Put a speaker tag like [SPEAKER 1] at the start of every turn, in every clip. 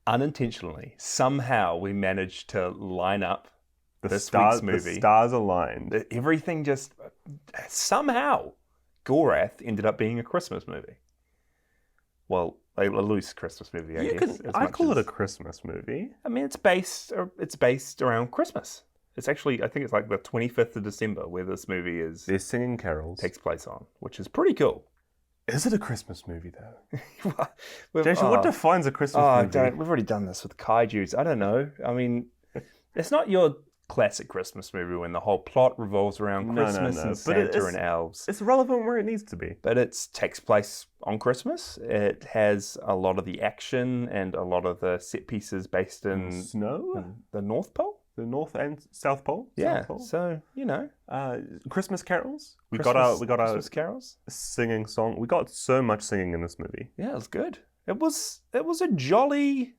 [SPEAKER 1] unintentionally, somehow we managed to line up this week's movie.
[SPEAKER 2] The stars aligned.
[SPEAKER 1] Everything just... Somehow, Gorath ended up being a Christmas movie. Well, a loose Christmas movie, I guess.
[SPEAKER 2] I call it a Christmas movie.
[SPEAKER 1] I mean, it's based around Christmas. It's actually, I think it's like the 25th of December where this movie
[SPEAKER 2] They're singing carols.
[SPEAKER 1] takes place on, which is pretty cool.
[SPEAKER 2] Is it a Christmas movie, though?
[SPEAKER 1] Well,
[SPEAKER 2] Jason, what defines a Christmas movie?
[SPEAKER 1] We've already done this with kaijus. I don't know. I mean, it's not your classic Christmas movie when the whole plot revolves around Christmas and Santa and elves.
[SPEAKER 2] It's relevant where it needs to be.
[SPEAKER 1] But it takes place on Christmas. It has a lot of the action and a lot of the set pieces based in
[SPEAKER 2] snow,
[SPEAKER 1] the North Pole.
[SPEAKER 2] The North and South Pole.
[SPEAKER 1] Yeah,
[SPEAKER 2] South Pole.
[SPEAKER 1] so
[SPEAKER 2] Christmas carols. We
[SPEAKER 1] Christmas
[SPEAKER 2] got our
[SPEAKER 1] Christmas carols.
[SPEAKER 2] Singing song. We got so much singing in this movie.
[SPEAKER 1] Yeah, it was good. It was a jolly.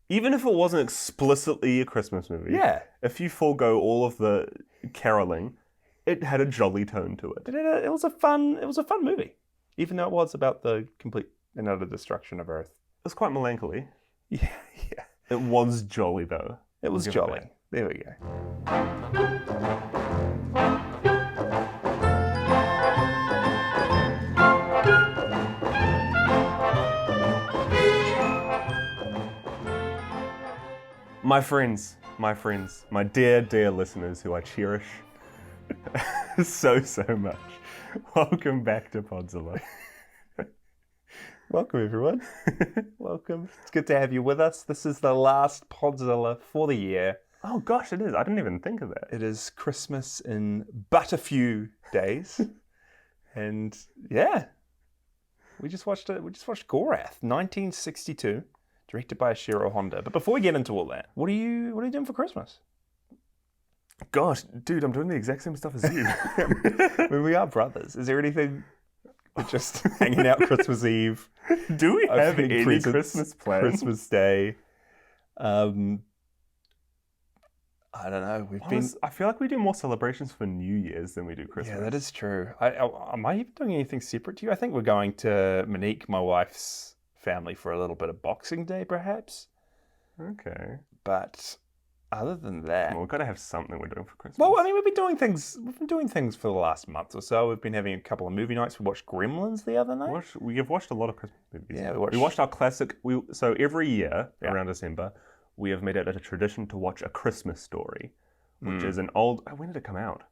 [SPEAKER 2] Even if it wasn't explicitly a Christmas movie.
[SPEAKER 1] Yeah.
[SPEAKER 2] If you forego all of the caroling, it had a jolly tone to it.
[SPEAKER 1] It was a fun movie, even though it was about the complete and utter destruction of Earth.
[SPEAKER 2] It was quite melancholy.
[SPEAKER 1] Yeah.
[SPEAKER 2] It was jolly though.
[SPEAKER 1] It was jolly. There we go.
[SPEAKER 2] My friends, my dear, dear listeners who I cherish so much. Welcome back to Podzilla.
[SPEAKER 1] Welcome, everyone. Welcome. It's good to have you with us. This is the last Podzilla for the year.
[SPEAKER 2] Oh gosh, it is. I didn't even think of that.
[SPEAKER 1] It is Christmas in but a few days. And yeah, we just watched Gorath, 1962, directed by Ishiro Honda. But before we get into all that, what are you doing for Christmas?
[SPEAKER 2] Gosh, dude, I'm doing the exact same stuff as you.
[SPEAKER 1] I mean, we are brothers. Is there anything? We're just hanging out Christmas Eve.
[SPEAKER 2] Do we have any Christmas plans?
[SPEAKER 1] Christmas Day. I don't know.
[SPEAKER 2] I feel like we do more celebrations for New Year's than we do Christmas.
[SPEAKER 1] Yeah, that is true. Am I even doing anything separate to you? I think we're going to Monique, my wife's family, for a little bit of Boxing Day, perhaps.
[SPEAKER 2] Okay.
[SPEAKER 1] But other than that,
[SPEAKER 2] well, we've got to have something we're doing for Christmas.
[SPEAKER 1] Well, I mean, we've been doing things for the last month or so. We've been having a couple of movie nights. We watched Gremlins the other night.
[SPEAKER 2] We have watched a lot of Christmas movies.
[SPEAKER 1] Yeah,
[SPEAKER 2] we watched our classic. So every year around December, we have made it a tradition to watch A Christmas Story, which is an old... When did it come out?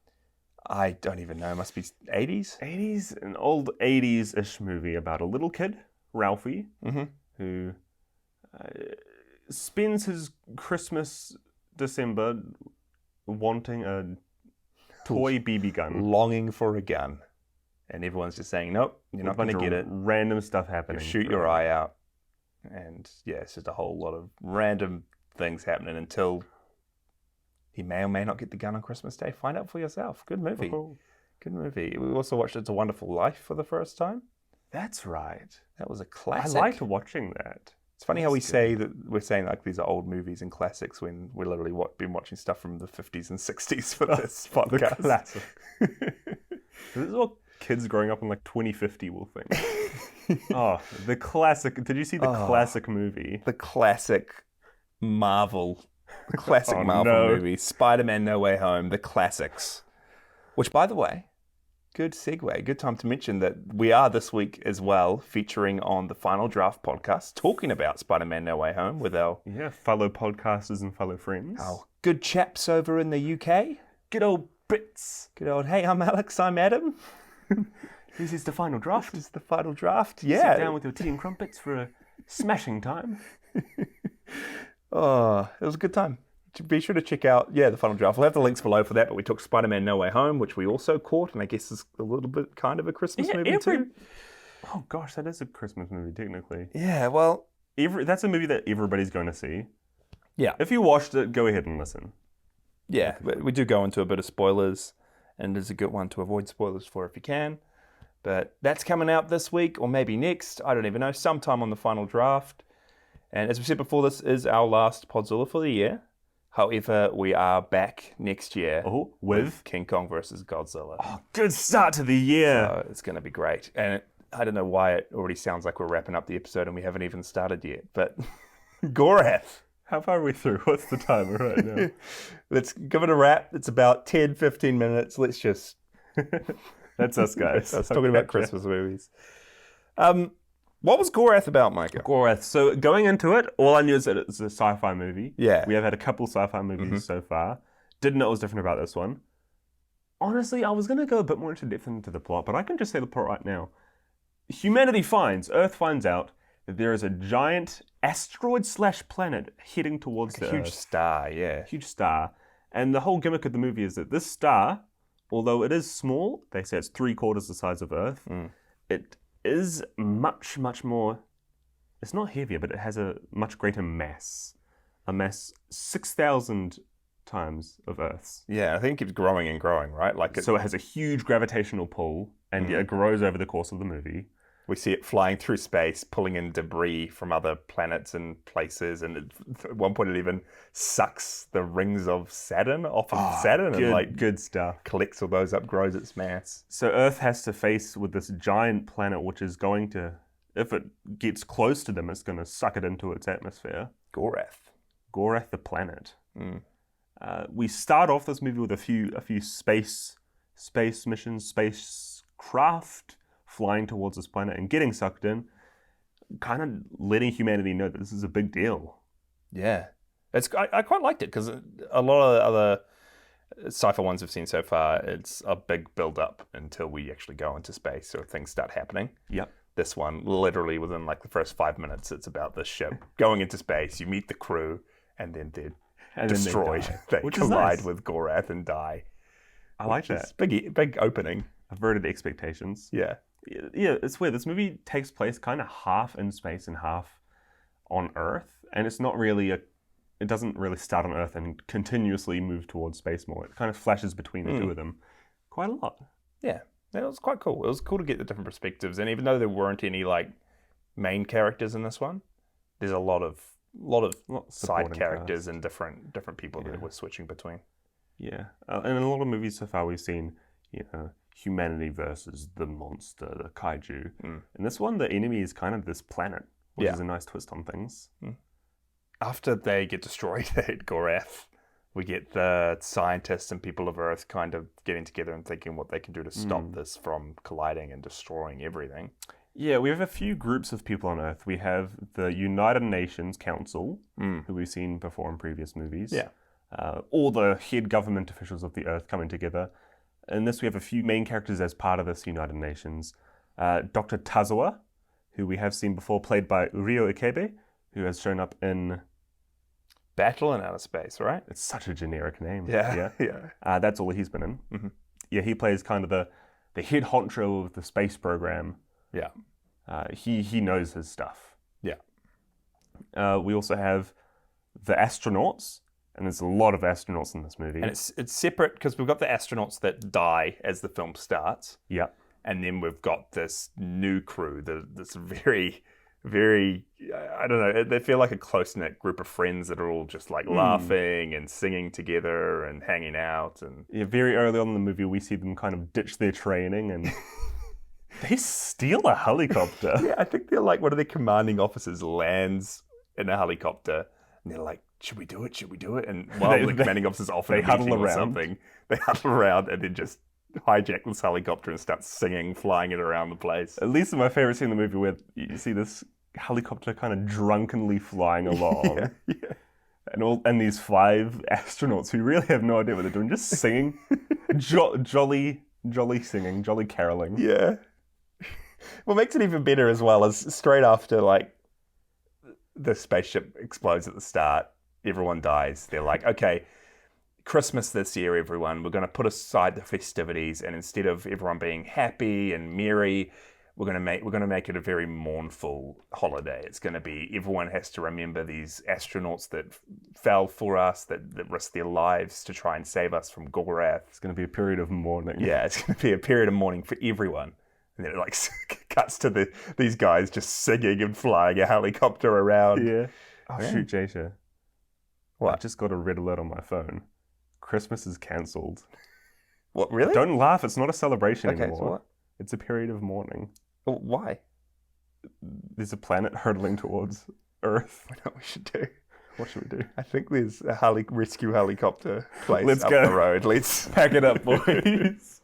[SPEAKER 1] I don't even know. It must be 80s?
[SPEAKER 2] 80s? An old 80s-ish movie about a little kid, Ralphie, who spends his Christmas December wanting a toy BB gun.
[SPEAKER 1] Longing for a gun. And everyone's just saying, nope, you're not going to get it.
[SPEAKER 2] Random stuff happening.
[SPEAKER 1] You'll shoot your eye out. And yeah, it's just a whole lot of random things happening until he may or may not get the gun on Christmas Day. Find out for yourself. Good movie.
[SPEAKER 2] Oh.
[SPEAKER 1] Good movie. We also watched It's a Wonderful Life for the first time.
[SPEAKER 2] That's right.
[SPEAKER 1] That was a classic.
[SPEAKER 2] I liked watching that.
[SPEAKER 1] It's funny how we're saying like these are old movies and classics when we're literally been watching stuff from the 50s and 60s for this podcast.
[SPEAKER 2] The classic. This is what kids growing up in like 2050 will think. Oh, the classic. Did you see the classic movie?
[SPEAKER 1] The classic Marvel. The classic Marvel movie. Spider-Man No Way Home. The classics. Which, by the way, good segue. Good time to mention that we are this week as well featuring on the Final Draft podcast talking about Spider-Man No Way Home with our...
[SPEAKER 2] Yeah, fellow podcasters and fellow friends.
[SPEAKER 1] Our good chaps over in the UK.
[SPEAKER 2] Good old Brits.
[SPEAKER 1] Good old, hey, I'm Alex, I'm Adam.
[SPEAKER 2] This is the final draft.
[SPEAKER 1] This is the final draft, yeah.
[SPEAKER 2] Sit down with your tea and crumpets for a smashing time.
[SPEAKER 1] Oh, it was a good time. Be sure to check out, the final draft. We'll have the links below for that, but we took Spider-Man No Way Home, which we also caught, and I guess is a little bit kind of a Christmas movie too.
[SPEAKER 2] Oh gosh, that is a Christmas movie, technically.
[SPEAKER 1] Yeah, well...
[SPEAKER 2] That's a movie that everybody's going to see.
[SPEAKER 1] Yeah.
[SPEAKER 2] If you watched it, go ahead and listen.
[SPEAKER 1] Yeah, but we do go into a bit of spoilers, and it's a good one to avoid spoilers for if you can. But that's coming out this week, or maybe next, I don't even know, sometime on the final draft. And as we said before, this is our last Podzilla for the year. However, we are back next year
[SPEAKER 2] with
[SPEAKER 1] King Kong versus Godzilla.
[SPEAKER 2] Oh, good start to the year.
[SPEAKER 1] So it's going to be great. And I don't know why it already sounds like we're wrapping up the episode and we haven't even started yet, but... Gorath.
[SPEAKER 2] How far are we through? What's the timer right now?
[SPEAKER 1] Let's give it a wrap. It's about 10, 15 minutes. Let's just...
[SPEAKER 2] That's us, guys.
[SPEAKER 1] I was talking about Christmas movies. What was Gorath about, Micah?
[SPEAKER 2] Gorath. So going into it, all I knew is that it's a sci-fi movie.
[SPEAKER 1] Yeah.
[SPEAKER 2] We have had a couple sci-fi movies so far. Didn't know it was different about this one. Honestly, I was going to go a bit more into depth into the plot, but I can just say the plot right now. Earth finds out that there is a giant asteroid/planet heading towards the
[SPEAKER 1] huge
[SPEAKER 2] Earth.
[SPEAKER 1] star, yeah.
[SPEAKER 2] Huge star. And the whole gimmick of the movie is that this star, although it is small, they say it's 3/4 the size of Earth, it is much, much more... It's not heavier, but it has a much greater mass. A mass 6,000 times of Earth's.
[SPEAKER 1] Yeah, I think it keeps growing and growing, right?
[SPEAKER 2] So it has a huge gravitational pull, and it grows over the course of the movie.
[SPEAKER 1] We see it flying through space, pulling in debris from other planets and places, and at one point it even sucks the rings of Saturn off of Saturn and
[SPEAKER 2] good stuff.
[SPEAKER 1] collects all those up, grows its mass.
[SPEAKER 2] So Earth has to face with this giant planet, which is going to, if it gets close to them, it's going to suck it into its atmosphere. Gorath the planet. We start off this movie with a few space missions, spacecraft flying towards this planet and getting sucked in, kind of letting humanity know that this is a big deal.
[SPEAKER 1] Yeah. I quite liked it because a lot of the other sci-fi ones we've seen so far, it's a big build-up until we actually go into space or things start happening.
[SPEAKER 2] Yep.
[SPEAKER 1] This one, literally within like the first 5 minutes, it's about the ship going into space. You meet the crew, and then they're destroyed. They collide with Gorath and die.
[SPEAKER 2] I like that.
[SPEAKER 1] Big opening.
[SPEAKER 2] Averted expectations.
[SPEAKER 1] Yeah.
[SPEAKER 2] Yeah, it's weird. This movie takes place kind of half in space and half on Earth, and it's not really it doesn't really start on Earth and continuously move towards space more. It kind of flashes between the two of them quite a lot.
[SPEAKER 1] Yeah, it was quite cool. It was cool to get the different perspectives, and even though there weren't any like main characters in this one, there's a lot of side characters and different people that we're switching between.
[SPEAKER 2] Yeah, and in a lot of movies so far we've seen, humanity versus the monster, the kaiju. In this one, the enemy is kind of this planet, which is a nice twist on things.
[SPEAKER 1] After they get destroyed at Gorath, we get the scientists and people of Earth kind of getting together and thinking what they can do to stop this from colliding and destroying everything.
[SPEAKER 2] Yeah, we have a few groups of people on Earth. We have the United Nations Council, who we've seen before in previous movies.
[SPEAKER 1] Yeah.
[SPEAKER 2] All the head government officials of the Earth coming together. In this, we have a few main characters as part of this United Nations. Dr. Tazawa, who we have seen before, played by Ryo Ikebe, who has shown up in...
[SPEAKER 1] Battle in Outer Space, right?
[SPEAKER 2] It's such a generic name.
[SPEAKER 1] Yeah.
[SPEAKER 2] That's all he's been in. Yeah, he plays kind of the head honcho of the space program.
[SPEAKER 1] Yeah.
[SPEAKER 2] He knows his stuff.
[SPEAKER 1] Yeah.
[SPEAKER 2] We also have the astronauts, and there's a lot of astronauts in this movie.
[SPEAKER 1] And it's separate because we've got the astronauts that die as the film starts.
[SPEAKER 2] Yeah.
[SPEAKER 1] And then we've got this new crew, this very, very, I don't know, they feel like a close-knit group of friends that are all just like laughing and singing together and hanging out. And
[SPEAKER 2] yeah, very early on in the movie, we see them kind of ditch their training and they steal a helicopter.
[SPEAKER 1] Yeah, I think they're like one of the commanding officers lands in a helicopter and they're like, should we do it? Should we do it? And while the commanding officer's off in a meeting or something, they huddle around and then just hijack this helicopter and start singing, flying it around the place.
[SPEAKER 2] At least my favorite scene in the movie where you see this helicopter kind of drunkenly flying along.
[SPEAKER 1] Yeah.
[SPEAKER 2] And these 5 astronauts who really have no idea what they're doing, just singing. Jolly singing, jolly caroling.
[SPEAKER 1] Yeah. What makes it even better as well is straight after like the spaceship explodes at the start, everyone dies. They're like, okay, Christmas this year, everyone, we're going to put aside the festivities, and instead of everyone being happy and merry, we're going to make it a very mournful holiday. It's going to be everyone has to remember these astronauts that fell for us, that risked their lives to try and save us from Gorath.
[SPEAKER 2] It's going to be a period of mourning.
[SPEAKER 1] Yeah, it's going to be a period of mourning for everyone. And then it like cuts to these guys just singing and flying a helicopter around.
[SPEAKER 2] Yeah. Oh, shoot, Jasha.
[SPEAKER 1] What?
[SPEAKER 2] I just got a red alert on my phone. Christmas is cancelled.
[SPEAKER 1] What, really?
[SPEAKER 2] Don't laugh. It's not a celebration anymore.
[SPEAKER 1] So what?
[SPEAKER 2] It's a period of mourning.
[SPEAKER 1] Why?
[SPEAKER 2] There's a planet hurtling towards Earth.
[SPEAKER 1] We know what we should do.
[SPEAKER 2] What should we do?
[SPEAKER 1] I think there's a rescue helicopter place
[SPEAKER 2] Let's
[SPEAKER 1] up
[SPEAKER 2] go.
[SPEAKER 1] the road. Let's
[SPEAKER 2] Pack it up, boys.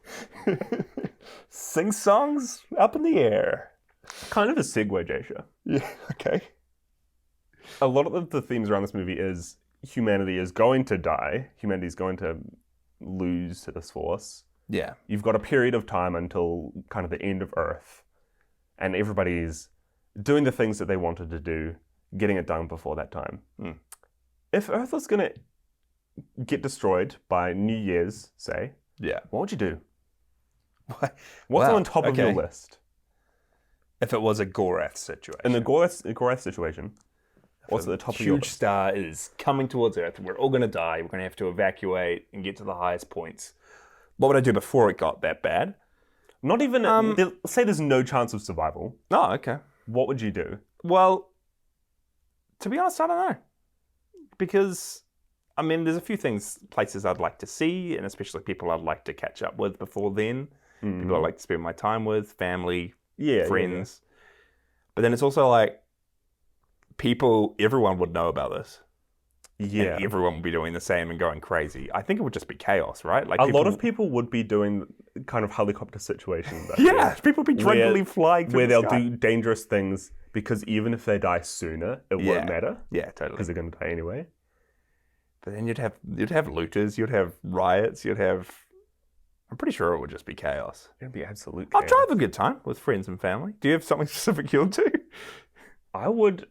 [SPEAKER 1] sing songs up in the air.
[SPEAKER 2] Kind of a segue, Jasha.
[SPEAKER 1] Yeah, okay.
[SPEAKER 2] A lot of the themes around this movie is humanity is going to die. Humanity is going to lose to this force.
[SPEAKER 1] Yeah.
[SPEAKER 2] You've got a period of time until kind of the end of Earth, and everybody's doing the things that they wanted to do, getting it done before that time. If Earth was going to get destroyed by New Year's, say, what would you do? What's on top of your list?
[SPEAKER 1] If it was a Gorath situation.
[SPEAKER 2] In the Gorath situation, what's at the top of your list?
[SPEAKER 1] Huge star is coming towards Earth. We're all going to die. We're going to have to evacuate and get to the highest points. What would I do before it got that bad?
[SPEAKER 2] Not even, say there's no chance of survival.
[SPEAKER 1] Oh, okay.
[SPEAKER 2] What would you do?
[SPEAKER 1] Well, to be honest, I don't know. Because, I mean, there's a few places I'd like to see, and especially people I'd like to catch up with before then. People I'd like to spend my time with, family, friends. Yeah. But then it's also like, everyone would know about this. Yeah. And everyone would be doing the same and going crazy. I think it would just be chaos, right? Like
[SPEAKER 2] a lot of people would be doing kind of helicopter situations.
[SPEAKER 1] People would be drunkenly flying through
[SPEAKER 2] where
[SPEAKER 1] the
[SPEAKER 2] they'll do dangerous things because even if they die sooner, it won't matter.
[SPEAKER 1] Yeah, totally.
[SPEAKER 2] Because they're going to die anyway.
[SPEAKER 1] But then you'd have looters, you'd have riots, I'm pretty sure it would just be chaos.
[SPEAKER 2] It'd be absolute chaos.
[SPEAKER 1] I'd try to have a good time with friends and family. Do you have something specific you'll do?
[SPEAKER 2] I would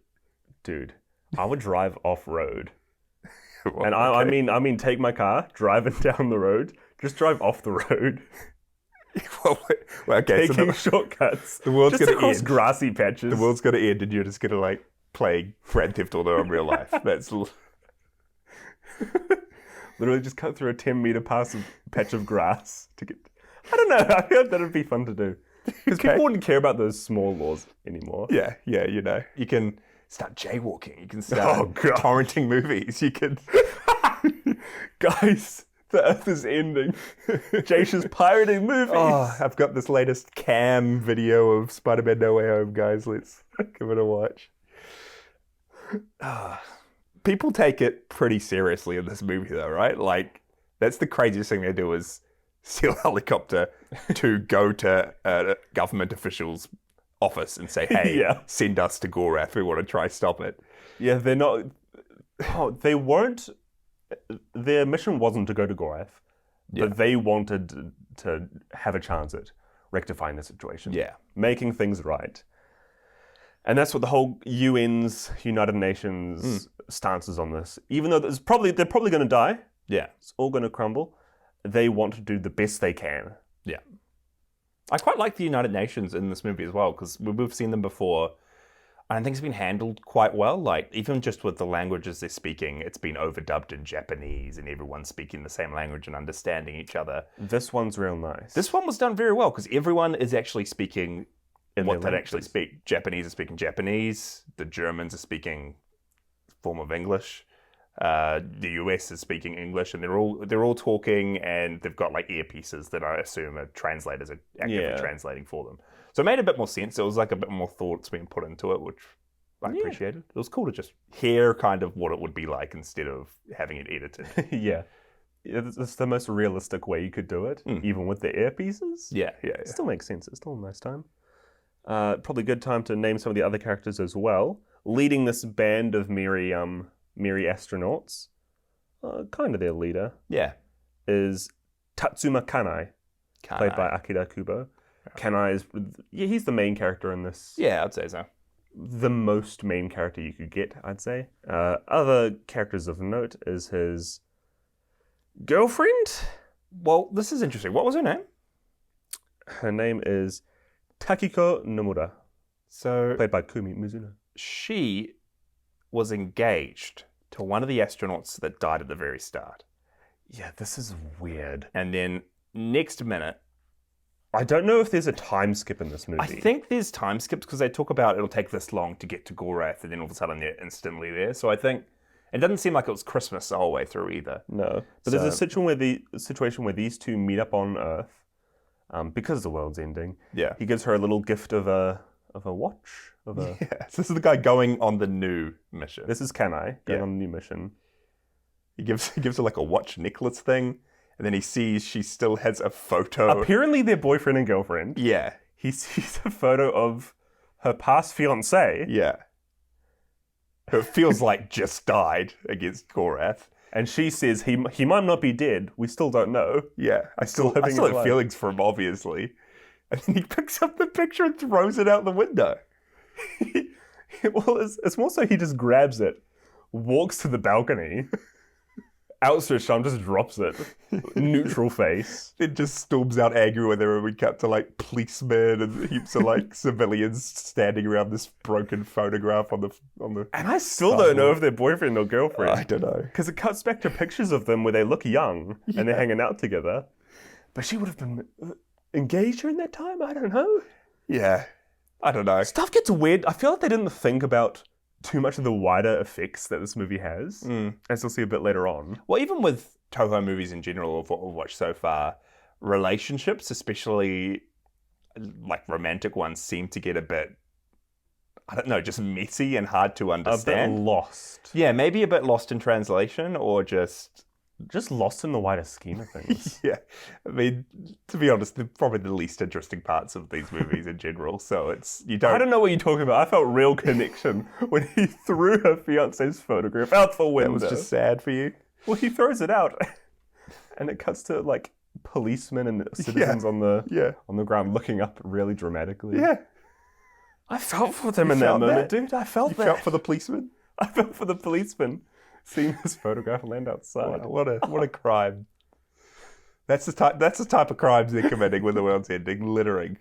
[SPEAKER 2] drive off-road. Well, and I mean, take my car, drive it down the road, just drive off the road. Taking shortcuts.
[SPEAKER 1] The world's
[SPEAKER 2] just
[SPEAKER 1] going to
[SPEAKER 2] end. Grassy patches.
[SPEAKER 1] The world's going to end, and you're just going to play Grand Theft Auto in real life. That's
[SPEAKER 2] literally just cut through a 10-meter patch of grass to get. I don't know. I feel like that'd be fun to do because people wouldn't care about those small laws anymore.
[SPEAKER 1] Yeah. You can start jaywalking. You can start torrenting movies. You can...
[SPEAKER 2] Guys, the Earth is ending. Jasha's pirating movies.
[SPEAKER 1] Oh, I've got this latest cam video of Spider-Man No Way Home, guys. Let's give it a watch. People take it pretty seriously in this movie, though, right? Like, that's the craziest thing they do is steal a helicopter to go to a government official's office and say, hey, send us to Gorath. We want to try stop it.
[SPEAKER 2] Yeah, they're not... Oh, they weren't... Their mission wasn't to go to Gorath, but they wanted to have a chance at rectifying the situation.
[SPEAKER 1] Yeah.
[SPEAKER 2] Making things right. And that's what the whole UN's, United Nations, stance is on this. Even though they're probably going to die.
[SPEAKER 1] Yeah.
[SPEAKER 2] It's all going to crumble. They want to do the best they can.
[SPEAKER 1] Yeah. I quite like the United Nations in this movie as well, because we've seen them before. And I think it's been handled quite well. Like, even just with the languages they're speaking, it's been overdubbed in Japanese and everyone's speaking the same language and understanding each other.
[SPEAKER 2] This one's real nice.
[SPEAKER 1] This one was done very well, because everyone is actually speaking what they'd actually speak. Japanese are speaking Japanese. The Germans are speaking a form of English. The US is speaking English, and they're all talking, and they've got like earpieces that I assume are translators are actively translating for them. So it made a bit more sense. It was like a bit more thought's being put into it, which I appreciated. It was cool to just hear kind of what it would be like instead of having it edited.
[SPEAKER 2] Yeah. It's the most realistic way you could do it, even with the earpieces.
[SPEAKER 1] Yeah.
[SPEAKER 2] It still makes sense. It's still a nice time. Probably a good time to name some of the other characters as well. Leading this band of merry astronauts, kind of their leader, is Tatsuma Kanai, played by Akira Kubo. Kanai is, he's the main character in this.
[SPEAKER 1] Yeah, I'd say so.
[SPEAKER 2] The most main character you could get, I'd say. Other characters of note is his girlfriend.
[SPEAKER 1] Well, this is interesting. What was her name?
[SPEAKER 2] Her name is Takiko Nomura, played by Kumi Mizuno.
[SPEAKER 1] She was engaged to one of the astronauts that died at the very start.
[SPEAKER 2] Yeah, this is weird.
[SPEAKER 1] And then next minute...
[SPEAKER 2] I don't know if there's a time skip in this movie.
[SPEAKER 1] I think there's time skips because they talk about it'll take this long to get to Gorath, and then all of a sudden they're instantly there. So I think it doesn't seem like it was Christmas the whole way through either.
[SPEAKER 2] No. But there's a situation where these two meet up on Earth because the world's ending.
[SPEAKER 1] Yeah.
[SPEAKER 2] He gives her a little gift of a a watch of a.
[SPEAKER 1] Yeah, so this is the guy going on the new mission.
[SPEAKER 2] This is Kanai going on a new mission.
[SPEAKER 1] He gives her like a watch necklace thing, and then he sees she still has a photo.
[SPEAKER 2] Apparently, they're boyfriend and girlfriend.
[SPEAKER 1] Yeah,
[SPEAKER 2] He sees a photo of her past fiance.
[SPEAKER 1] yeah. Who feels like just died against Gorath.
[SPEAKER 2] And she says he might not be dead. We still don't know.
[SPEAKER 1] Yeah, I still
[SPEAKER 2] living his
[SPEAKER 1] have
[SPEAKER 2] life.
[SPEAKER 1] feelings for him, obviously. And then he picks up the picture and throws it out the window.
[SPEAKER 2] Well, it's more so he just grabs it, walks to the balcony, outstretched arm, just drops it, neutral face.
[SPEAKER 1] It just storms out angry with her, and we cut to like policemen and heaps of like civilians standing around this broken photograph on the.
[SPEAKER 2] And I still don't know if they're boyfriend or girlfriend.
[SPEAKER 1] I don't know.
[SPEAKER 2] Because it cuts back to pictures of them where they look young and they're hanging out together. But she would have been engaged during that time? I don't know.
[SPEAKER 1] Yeah, I don't know.
[SPEAKER 2] Stuff gets weird. I feel like they didn't think about too much of the wider effects that this movie has, as you'll see a bit later on.
[SPEAKER 1] Well, even with Toho movies in general, of what we've watched so far, relationships, especially like romantic ones, seem to get a bit, I don't know, just messy and hard to understand.
[SPEAKER 2] A bit lost.
[SPEAKER 1] Yeah, maybe a bit lost in translation, or just
[SPEAKER 2] lost in the wider scheme of things.
[SPEAKER 1] Yeah. I mean, to be honest, they're probably the least interesting parts of these movies in general. So
[SPEAKER 2] I don't know what you're talking about. I felt real connection when he threw her fiance's photograph out the window.
[SPEAKER 1] That was just sad for you.
[SPEAKER 2] Well, he throws it out, and it cuts to like policemen and citizens on the ground looking up really dramatically.
[SPEAKER 1] Yeah.
[SPEAKER 2] I felt for them in that moment, dude. I felt that.
[SPEAKER 1] You felt for the policeman?
[SPEAKER 2] I felt for the policeman seeing his photograph land outside.
[SPEAKER 1] What a crime. That's the type of crimes they're committing when the world's ending. Littering.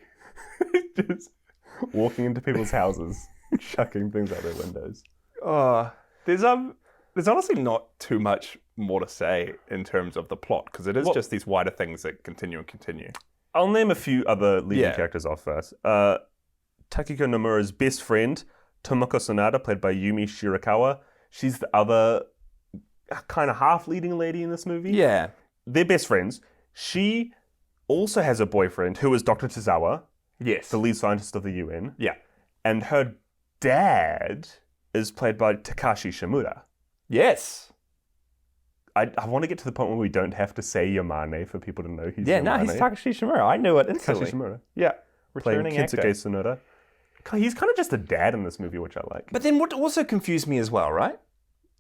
[SPEAKER 2] Just walking into people's houses, chucking things out their windows.
[SPEAKER 1] There's honestly not too much more to say in terms of the plot, because it is just these wider things that continue and continue.
[SPEAKER 2] I'll name a few other leading characters off first. Takiko Nomura's best friend, Tomoko Sonata, played by Yumi Shirakawa. She's the other kind of half-leading lady in this movie.
[SPEAKER 1] Yeah.
[SPEAKER 2] They're best friends. She also has a boyfriend who is Dr. Tozawa.
[SPEAKER 1] Yes.
[SPEAKER 2] The lead scientist of the UN.
[SPEAKER 1] Yeah.
[SPEAKER 2] And her dad is played by Takashi Shimura.
[SPEAKER 1] Yes.
[SPEAKER 2] I want to get to the point where we don't have to say Yamane for people to know he's
[SPEAKER 1] He's
[SPEAKER 2] Yamane.
[SPEAKER 1] Takashi Shimura. I knew it instantly.
[SPEAKER 2] Takashi Shimura.
[SPEAKER 1] Yeah.
[SPEAKER 2] Playing
[SPEAKER 1] Returning
[SPEAKER 2] Kitsuke
[SPEAKER 1] actor.
[SPEAKER 2] Sonoda. He's kind of just a dad in this movie, which I like.
[SPEAKER 1] But then what also confused me as well, right?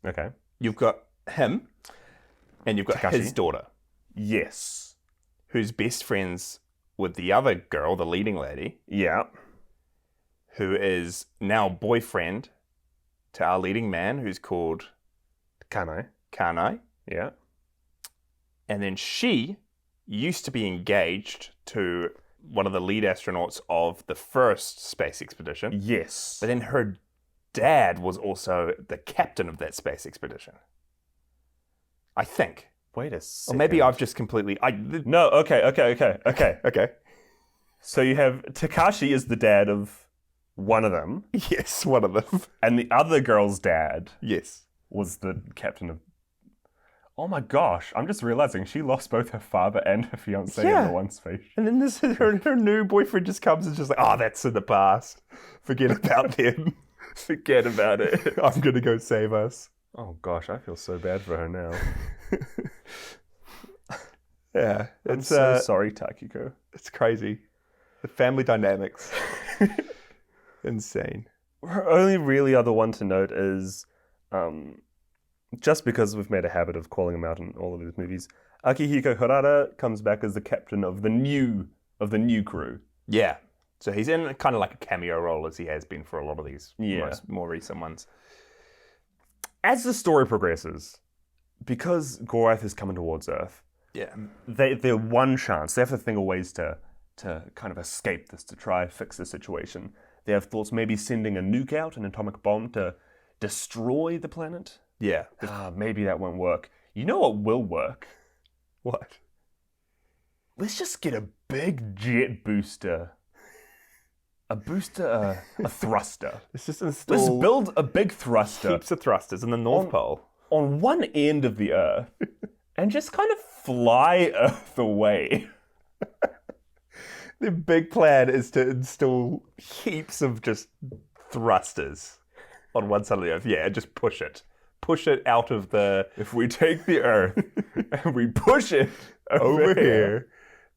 [SPEAKER 2] Okay.
[SPEAKER 1] You've got him, and you've got
[SPEAKER 2] Takashi.
[SPEAKER 1] his daughter,
[SPEAKER 2] Yes.
[SPEAKER 1] who's best friends with the other girl, the leading lady,
[SPEAKER 2] Yeah.
[SPEAKER 1] who is now boyfriend to our leading man, who's called
[SPEAKER 2] Kanai.
[SPEAKER 1] Kanai.
[SPEAKER 2] Yeah.
[SPEAKER 1] And then she used to be engaged to one of the lead astronauts of the first space expedition.
[SPEAKER 2] Yes.
[SPEAKER 1] But then her dad was also the captain of that space expedition. I think.
[SPEAKER 2] Wait a second.
[SPEAKER 1] Or maybe I've just completely...
[SPEAKER 2] No, okay.
[SPEAKER 1] Okay.
[SPEAKER 2] So you have Takashi is the dad of one of them,
[SPEAKER 1] Yes, one of them.
[SPEAKER 2] and the other girl's dad
[SPEAKER 1] Yes.
[SPEAKER 2] was the captain of... Oh my gosh, I'm just realizing she lost both her father and her fiancé in
[SPEAKER 1] Yeah.
[SPEAKER 2] the one space.
[SPEAKER 1] And then her new boyfriend just comes and just like, oh, that's in the past. Forget about them.
[SPEAKER 2] Forget about it.
[SPEAKER 1] I'm going to go save us.
[SPEAKER 2] Oh gosh, I feel so bad for her now.
[SPEAKER 1] Yeah.
[SPEAKER 2] I'm so sorry, Takiko.
[SPEAKER 1] It's crazy. The family dynamics. Insane.
[SPEAKER 2] Her only really other one to note is, just because we've made a habit of calling him out in all of these movies, Akihiko Harada comes back as the captain of the new crew.
[SPEAKER 1] Yeah. So he's in kind of like a cameo role, as he has been for a lot of these
[SPEAKER 2] Yeah.
[SPEAKER 1] more recent ones.
[SPEAKER 2] As the story progresses, because Gorath is coming towards Earth,
[SPEAKER 1] Yeah.
[SPEAKER 2] they're one chance. They have to think of ways to kind of escape this, to try and fix the situation. They have thoughts maybe sending a nuke out, an atomic bomb, to destroy the planet.
[SPEAKER 1] Yeah.
[SPEAKER 2] Maybe that won't work. You know what will work?
[SPEAKER 1] What?
[SPEAKER 2] Let's just get a big jet booster. A thruster.
[SPEAKER 1] Let's just
[SPEAKER 2] Let's
[SPEAKER 1] install
[SPEAKER 2] build a big thruster
[SPEAKER 1] heaps of thrusters in the North Pole.
[SPEAKER 2] on one end of the Earth and just kind of fly Earth away.
[SPEAKER 1] The big plan is to install heaps of just thrusters on one side of the Earth. Yeah, just push it. Push it out of the...
[SPEAKER 2] If we take the Earth and we push it
[SPEAKER 1] over here,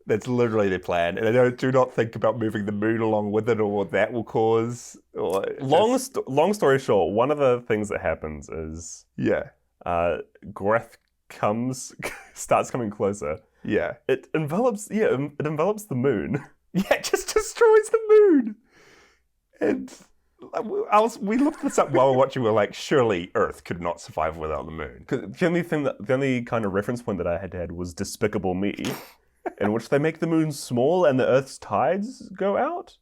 [SPEAKER 1] that's literally their plan. And they do not think about moving the moon along with it or what that will cause. Or
[SPEAKER 2] long story short, one of the things that happens is...
[SPEAKER 1] Yeah.
[SPEAKER 2] Gorath starts coming closer.
[SPEAKER 1] Yeah.
[SPEAKER 2] It envelops the moon.
[SPEAKER 1] Yeah, it just destroys the moon. And we looked this up while we were watching. We were like, surely Earth could not survive without the moon.
[SPEAKER 2] The only kind of reference point that I had was Despicable Me, in which they make the moon small and the Earth's tides go out.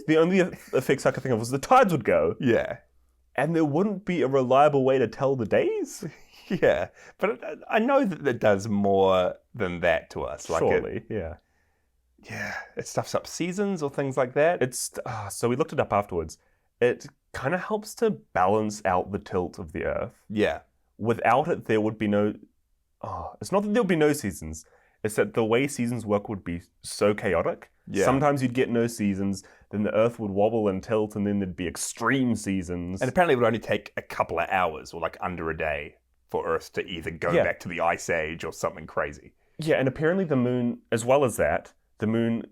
[SPEAKER 2] The only effects I could think of was the tides would go.
[SPEAKER 1] Yeah.
[SPEAKER 2] And there wouldn't be a reliable way to tell the days.
[SPEAKER 1] Yeah, but I know that it does more than that to us. Like
[SPEAKER 2] surely, yeah.
[SPEAKER 1] Yeah, it stuffs up seasons or things like that.
[SPEAKER 2] So we looked it up afterwards. It kind of helps to balance out the tilt of the Earth.
[SPEAKER 1] Yeah.
[SPEAKER 2] Without it, there would be no... it's not that there would be no seasons. It's that the way seasons work would be so chaotic.
[SPEAKER 1] Yeah.
[SPEAKER 2] Sometimes you'd get no seasons, then the Earth would wobble and tilt, and then there'd be extreme seasons.
[SPEAKER 1] And apparently it would only take a couple of hours or like under a day for Earth to either go back to the Ice Age or something crazy.
[SPEAKER 2] Yeah, and apparently the moon, as well as that, the moon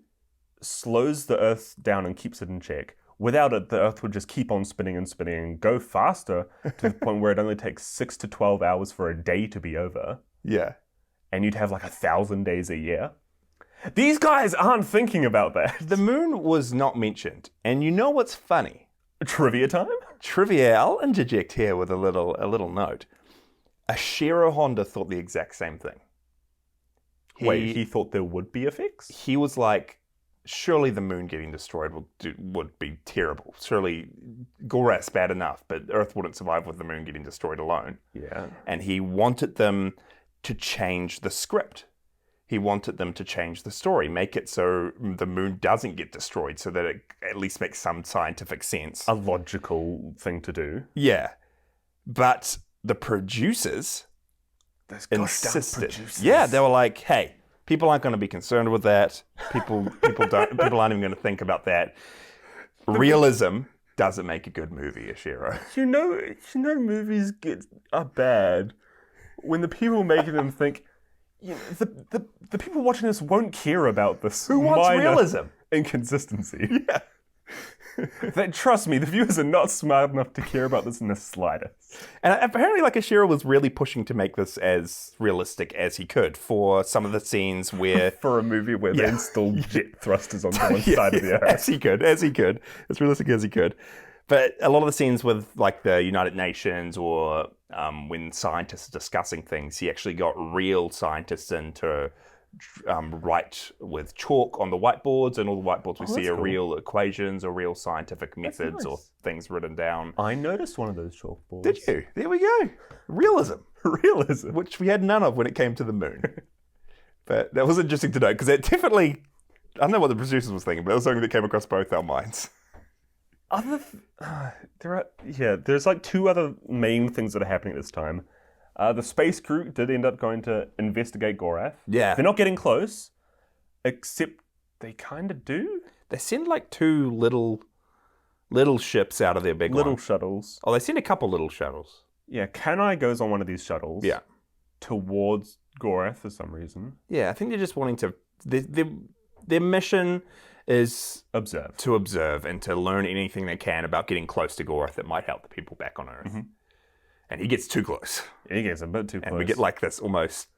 [SPEAKER 2] slows the Earth down and keeps it in check. Without it, the Earth would just keep on spinning and spinning and go faster to the point where it only takes 6 to 12 hours for a day to be over.
[SPEAKER 1] Yeah.
[SPEAKER 2] And you'd have like 1,000 days a year. These guys aren't thinking about that.
[SPEAKER 1] The moon was not mentioned. And you know what's funny?
[SPEAKER 2] Trivia time?
[SPEAKER 1] Trivia. I'll interject here with a little note. Ashiro Honda thought the exact same thing.
[SPEAKER 2] He thought there would be effects?
[SPEAKER 1] He was like, surely the moon getting destroyed would be terrible. Surely Gorath's bad enough, but Earth wouldn't survive with the moon getting destroyed alone.
[SPEAKER 2] Yeah.
[SPEAKER 1] And he wanted them to change the script. He wanted them to change the story, make it so the moon doesn't get destroyed, so that it at least makes some scientific sense.
[SPEAKER 2] A logical thing to do.
[SPEAKER 1] Yeah. But the producers insisted. Yeah, they were like, hey, people aren't going to be concerned with that. People aren't even going to think about that. Realism doesn't make a good movie, Ashiro.
[SPEAKER 2] You know movies are bad when the people making them think, the people watching this won't care about this.
[SPEAKER 1] Who wants realism?
[SPEAKER 2] Inconsistency.
[SPEAKER 1] Yeah.
[SPEAKER 2] Trust me, the viewers are not smart enough to care about this in the slightest.
[SPEAKER 1] And apparently, Ashiro was really pushing to make this as realistic as he could for some of the scenes where...
[SPEAKER 2] for a movie where they installed jet thrusters on one side of the Earth.
[SPEAKER 1] As he could. As realistic as he could. But a lot of the scenes with like the United Nations or when scientists are discussing things, he actually got real scientists in to write with chalk on the whiteboards, and all the whiteboards we see are real equations or real scientific methods or things written down.
[SPEAKER 2] I noticed one of those chalkboards.
[SPEAKER 1] Did you? There we go. Realism.
[SPEAKER 2] Realism.
[SPEAKER 1] Which we had none of when it came to the moon. But that was interesting to note, because it definitely, I don't know what the producers was thinking, but it was something that came across both our minds.
[SPEAKER 2] There's like two other main things that are happening at this time. The space crew did end up going to investigate Gorath.
[SPEAKER 1] Yeah.
[SPEAKER 2] They're not getting close, except they kind of do.
[SPEAKER 1] They send like two little ships out of their big
[SPEAKER 2] little
[SPEAKER 1] one.
[SPEAKER 2] Shuttles.
[SPEAKER 1] Oh, they send a couple little shuttles.
[SPEAKER 2] Yeah, Kanai goes on one of these shuttles.
[SPEAKER 1] Yeah.
[SPEAKER 2] Towards Gorath for some reason.
[SPEAKER 1] Yeah, I think they're just wanting to... Their mission is... To observe and to learn anything they can about getting close to Gorath that might help the people back on Earth. Mm-hmm. And he gets too close.
[SPEAKER 2] He gets a bit too close.
[SPEAKER 1] And we get like this almost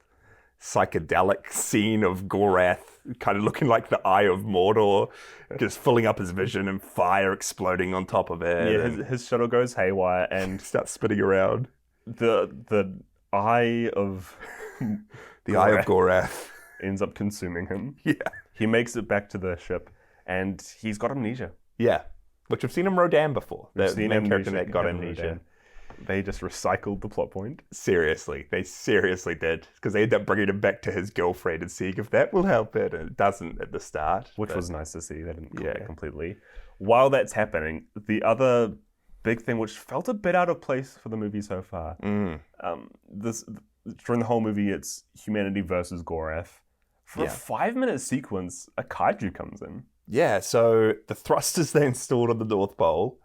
[SPEAKER 1] psychedelic scene of Gorath kind of looking like the Eye of Mordor, just filling up his vision and fire exploding on top of it.
[SPEAKER 2] Yeah, his shuttle goes haywire and
[SPEAKER 1] starts spinning around.
[SPEAKER 2] The Eye of
[SPEAKER 1] Eye of Gorath
[SPEAKER 2] ends up consuming him.
[SPEAKER 1] Yeah.
[SPEAKER 2] He makes it back to the ship and he's got amnesia.
[SPEAKER 1] Yeah. Which we've seen in Rodan before. The main character that got amnesia.
[SPEAKER 2] Rodan. They just recycled the plot point.
[SPEAKER 1] Seriously. They seriously did. Because they end up bringing him back to his girlfriend and seeing if that will help it. And it doesn't at the start.
[SPEAKER 2] Which was nice to see. They didn't completely. While that's happening, the other big thing which felt a bit out of place for the movie so far. During the whole movie, it's humanity versus Gorath. For a 5-minute sequence, a kaiju comes in.
[SPEAKER 1] Yeah, so the thrusters they installed on the North Pole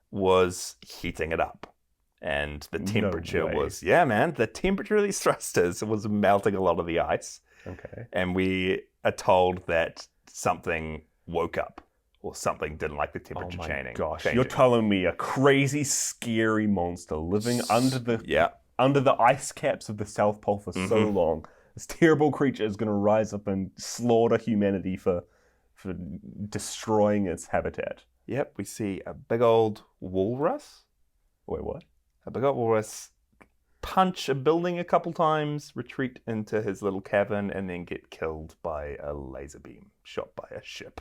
[SPEAKER 1] was heating it up. And the temperature the temperature of these thrusters was melting a lot of the ice.
[SPEAKER 2] Okay.
[SPEAKER 1] And we are told that something woke up or something didn't like the temperature changing.
[SPEAKER 2] Gosh, you're telling me a crazy, scary monster living under the ice caps of the South Pole for so long. This terrible creature is going to rise up and slaughter humanity for destroying its habitat.
[SPEAKER 1] Yep, we see a big old walrus.
[SPEAKER 2] Wait, what?
[SPEAKER 1] A big old walrus punch a building a couple times, retreat into his little cavern, and then get killed by a laser beam shot by a ship.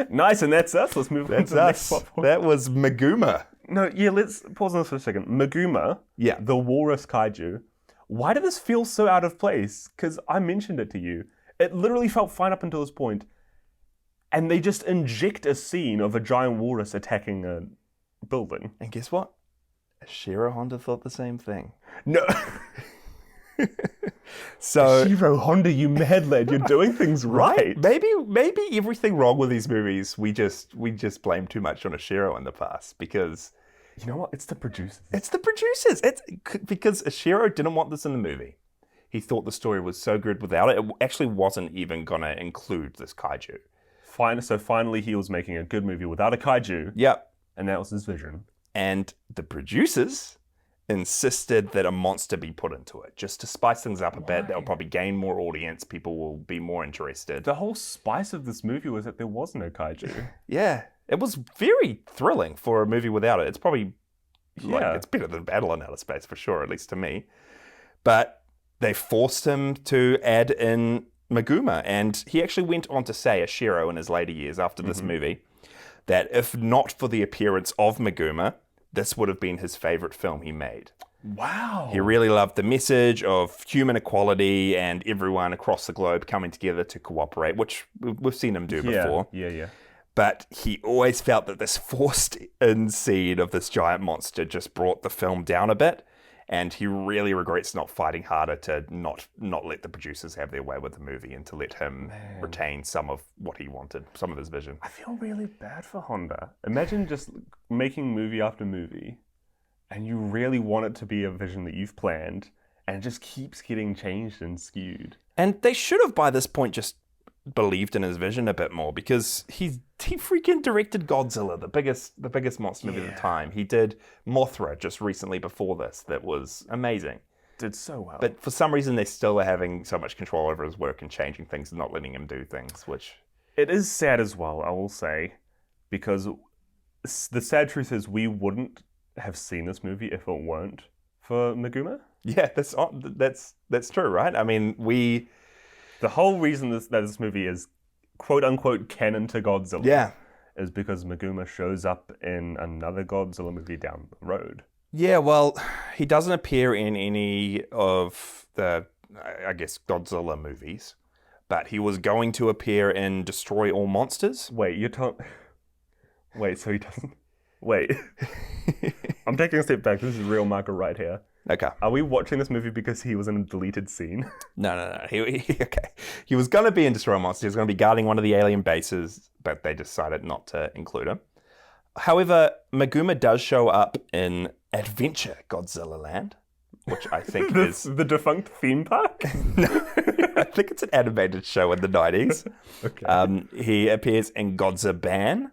[SPEAKER 2] Nice, and that's us. Let's move on to the next spot.
[SPEAKER 1] That was Maguma.
[SPEAKER 2] No, yeah, let's pause on this for a second. Maguma, the walrus kaiju. Why did this feel so out of place? Because I mentioned it to you. It literally felt fine up until this point, and they just inject a scene of a giant walrus attacking a building.
[SPEAKER 1] And guess what? Shiro Honda thought the same thing.
[SPEAKER 2] No.
[SPEAKER 1] So
[SPEAKER 2] Shiro Honda, you mad lad, you're doing things right.
[SPEAKER 1] Maybe everything wrong with these movies we just blame too much on Ashiro in the past, because
[SPEAKER 2] you know what? It's the producers.
[SPEAKER 1] It's because Ashiro didn't want this in the movie. He thought the story was so good without it. It actually wasn't even gonna include this kaiju.
[SPEAKER 2] So finally he was making a good movie without a kaiju.
[SPEAKER 1] Yep.
[SPEAKER 2] And that was his vision.
[SPEAKER 1] And the producers insisted that a monster be put into it, just to spice things up a bit. They'll probably gain more audience. People will be more interested.
[SPEAKER 2] The whole spice of this movie was that there was no kaiju.
[SPEAKER 1] Yeah. It was very thrilling for a movie without it. It's probably it's better than Battle in Outer Space for sure, at least to me. But they forced him to add in Maguma, and he actually went on to say, Ashiro in his later years after this movie, that if not for the appearance of Maguma, this would have been his favorite film he made.
[SPEAKER 2] Wow.
[SPEAKER 1] He really loved the message of human equality and everyone across the globe coming together to cooperate, which we've seen him do before.
[SPEAKER 2] Yeah.
[SPEAKER 1] But he always felt that this forced-in scene of this giant monster just brought the film down a bit, and he really regrets not fighting harder to not let the producers have their way with the movie and to let him retain some of what he wanted, some of his vision.
[SPEAKER 2] I feel really bad for Honda. Imagine just making movie after movie, and you really want it to be a vision that you've planned, and it just keeps getting changed and skewed.
[SPEAKER 1] And they should have, by this point, just believed in his vision a bit more, because he freaking directed Godzilla, the biggest monster movie at the time. He did Mothra just recently before this. That was amazing.
[SPEAKER 2] Did so well.
[SPEAKER 1] But for some reason, they still are having so much control over his work and changing things and not letting him do things, which...
[SPEAKER 2] It is sad as well, I will say, because the sad truth is we wouldn't have seen this movie if it weren't for Maguma.
[SPEAKER 1] Yeah, that's true, right? I mean,
[SPEAKER 2] the whole reason that this movie is quote-unquote canon to Godzilla is because Maguma shows up in another Godzilla movie down the road.
[SPEAKER 1] Yeah, well, he doesn't appear in any of the, I guess, Godzilla movies, but he was going to appear in Destroy All Monsters.
[SPEAKER 2] Wait, so he doesn't... Wait. I'm taking a step back. This is real Marker right here.
[SPEAKER 1] Okay.
[SPEAKER 2] Are we watching this movie because he was in a deleted scene?
[SPEAKER 1] No. He was going to be in Destroy All Monsters. He was going to be guarding one of the alien bases, but they decided not to include him. However, Maguma does show up in Adventure Godzilla Land, which I think is...
[SPEAKER 2] The defunct theme park?
[SPEAKER 1] No, I think it's an animated show in the 90s.
[SPEAKER 2] Okay.
[SPEAKER 1] He appears in Godzilla,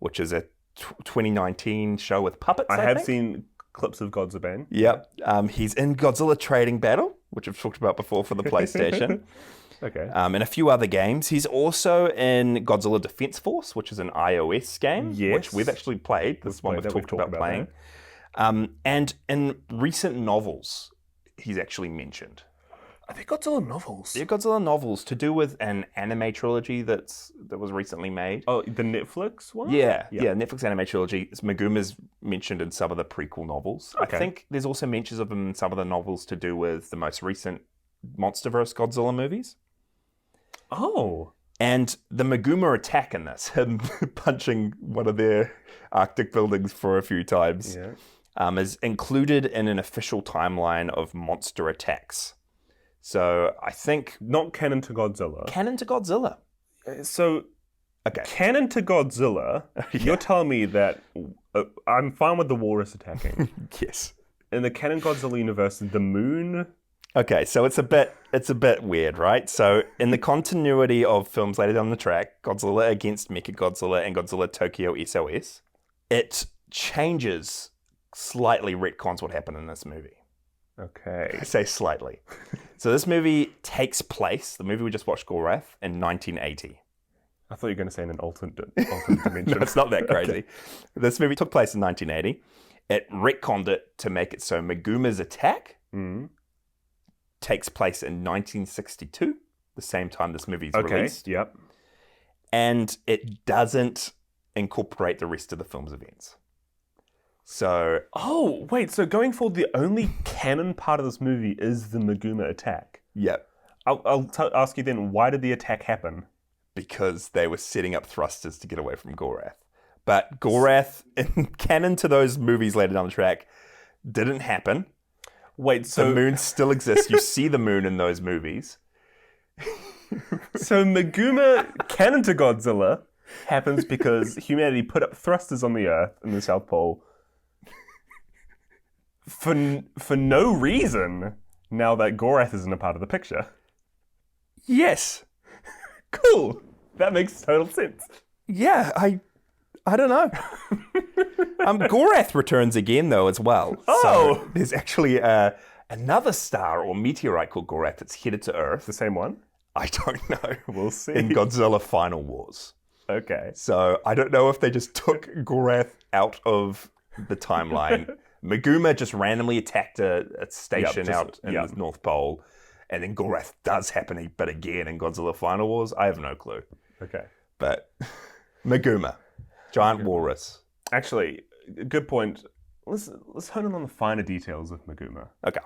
[SPEAKER 1] which is a 2019 show with puppets, I
[SPEAKER 2] have
[SPEAKER 1] think.
[SPEAKER 2] seen clips of Godzilla.
[SPEAKER 1] Yep. He's in Godzilla Trading Battle, which I've talked about before for the PlayStation.
[SPEAKER 2] Okay.
[SPEAKER 1] And a few other games. He's also in Godzilla Defense Force, which is an iOS game, which we've actually played. This one we've talked about playing. And in recent novels, he's actually mentioned.
[SPEAKER 2] Are they Godzilla novels?
[SPEAKER 1] They're Godzilla novels to do with an anime trilogy that was recently made.
[SPEAKER 2] Oh, the Netflix one?
[SPEAKER 1] Yeah, Netflix anime trilogy. Maguma's mentioned in some of the prequel novels. Okay. I think there's also mentions of him in some of the novels to do with the most recent MonsterVerse Godzilla movies.
[SPEAKER 2] Oh.
[SPEAKER 1] And the Maguma attack in this, him punching one of their Arctic buildings for a few times, is included in an official timeline of monster attacks. So I think
[SPEAKER 2] Not canon to Godzilla.
[SPEAKER 1] canon to Godzilla.
[SPEAKER 2] So,
[SPEAKER 1] Okay.
[SPEAKER 2] canon to Godzilla, you're telling me that I'm fine with the walrus attacking.
[SPEAKER 1] Yes.
[SPEAKER 2] In the canon Godzilla universe, the moon...
[SPEAKER 1] Okay, so it's a bit weird, right? So in the continuity of films later down the track, Godzilla against Mechagodzilla and Godzilla Tokyo SOS, it changes slightly, retcons what happened in this movie.
[SPEAKER 2] Okay.
[SPEAKER 1] I say slightly. So this movie takes place, the movie we just watched, Gorath, in 1980.
[SPEAKER 2] I thought you were going to say in an alternate dimension.
[SPEAKER 1] No, it's not that crazy.
[SPEAKER 2] Okay.
[SPEAKER 1] This movie took place in 1980. It retconned it to make it so Meguma's attack takes place in 1962, the same time this movie's released.
[SPEAKER 2] Yep.
[SPEAKER 1] And it doesn't incorporate the rest of the film's events. So...
[SPEAKER 2] Oh, wait, so going forward, the only canon part of this movie is the Meguma attack.
[SPEAKER 1] Yep.
[SPEAKER 2] I'll ask you then, why did the attack happen?
[SPEAKER 1] Because they were setting up thrusters to get away from Gorath. But Gorath, in canon to those movies later down the track, didn't happen.
[SPEAKER 2] Wait, so...
[SPEAKER 1] The moon still exists. You see the moon in those movies.
[SPEAKER 2] So Meguma, canon to Godzilla, happens because humanity put up thrusters on the Earth in the South Pole for no reason, now that Gorath isn't a part of the picture.
[SPEAKER 1] Yes.
[SPEAKER 2] Cool. That makes total sense.
[SPEAKER 1] Yeah, I don't know. Gorath returns again, though, as well.
[SPEAKER 2] Oh!
[SPEAKER 1] So there's actually another star or meteorite called Gorath that's headed to Earth.
[SPEAKER 2] The same one?
[SPEAKER 1] I don't know.
[SPEAKER 2] We'll see.
[SPEAKER 1] In Godzilla Final Wars.
[SPEAKER 2] Okay.
[SPEAKER 1] So I don't know if they just took Gorath out of the timeline. Meguma just randomly attacked a station out in the North Pole. And then Gorath does happen, but again in Godzilla Final Wars. I have no clue.
[SPEAKER 2] Okay.
[SPEAKER 1] But Meguma, giant walrus.
[SPEAKER 2] Actually, good point. Let's hone in on the finer details of Meguma.
[SPEAKER 1] Okay.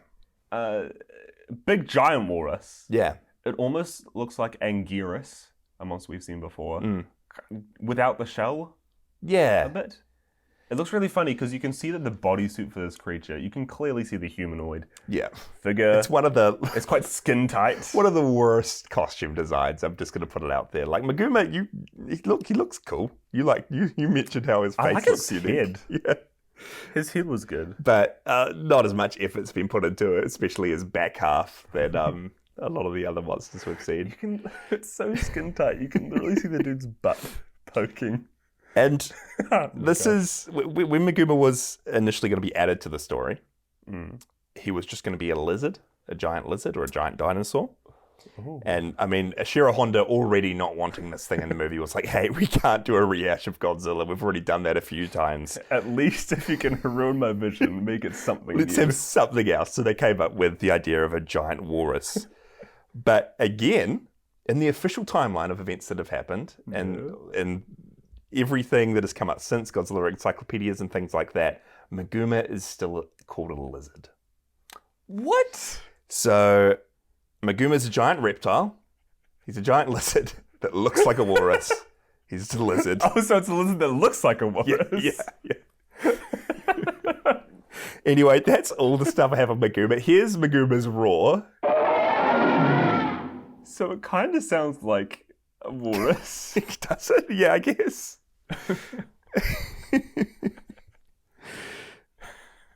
[SPEAKER 2] Big giant walrus.
[SPEAKER 1] Yeah.
[SPEAKER 2] It almost looks like Anguirus, a monster we've seen before, without the shell.
[SPEAKER 1] Yeah.
[SPEAKER 2] A bit. It looks really funny because you can see that the bodysuit for this creature, you can clearly see the humanoid figure.
[SPEAKER 1] It's one of the...
[SPEAKER 2] It's quite skin tight.
[SPEAKER 1] One of the worst costume designs. I'm just going to put it out there. Like Meguma, he looks cool. You mentioned how his face looks unique.
[SPEAKER 2] Head.
[SPEAKER 1] Yeah.
[SPEAKER 2] His head was good.
[SPEAKER 1] But not as much effort's been put into it, especially his back half, than a lot of the other monsters we've seen.
[SPEAKER 2] It's so skin tight. You can literally see the dude's butt poking.
[SPEAKER 1] And this is... When Meguma was initially going to be added to the story, he was just going to be a lizard, a giant lizard or a giant dinosaur. Ooh. And, I mean, Ashiro Honda already not wanting this thing in the movie was like, hey, we can't do a rehash of Godzilla. We've already done that a few times.
[SPEAKER 2] At least if you can ruin my vision, make it something
[SPEAKER 1] Let's have something else. So they came up with the idea of a giant walrus. But again, in the official timeline of events that have happened, and everything that has come up since, Godzilla encyclopedias and things like that, Meguma is still called a lizard.
[SPEAKER 2] What?
[SPEAKER 1] So... Meguma's a giant reptile. He's a giant lizard that looks like a walrus. He's a lizard.
[SPEAKER 2] Oh, so it's a lizard that looks like a walrus.
[SPEAKER 1] Yeah. Anyway, that's all the stuff I have on Meguma. Here's Meguma's roar.
[SPEAKER 2] So it kind of sounds like a walrus.
[SPEAKER 1] Does it? Yeah, I guess.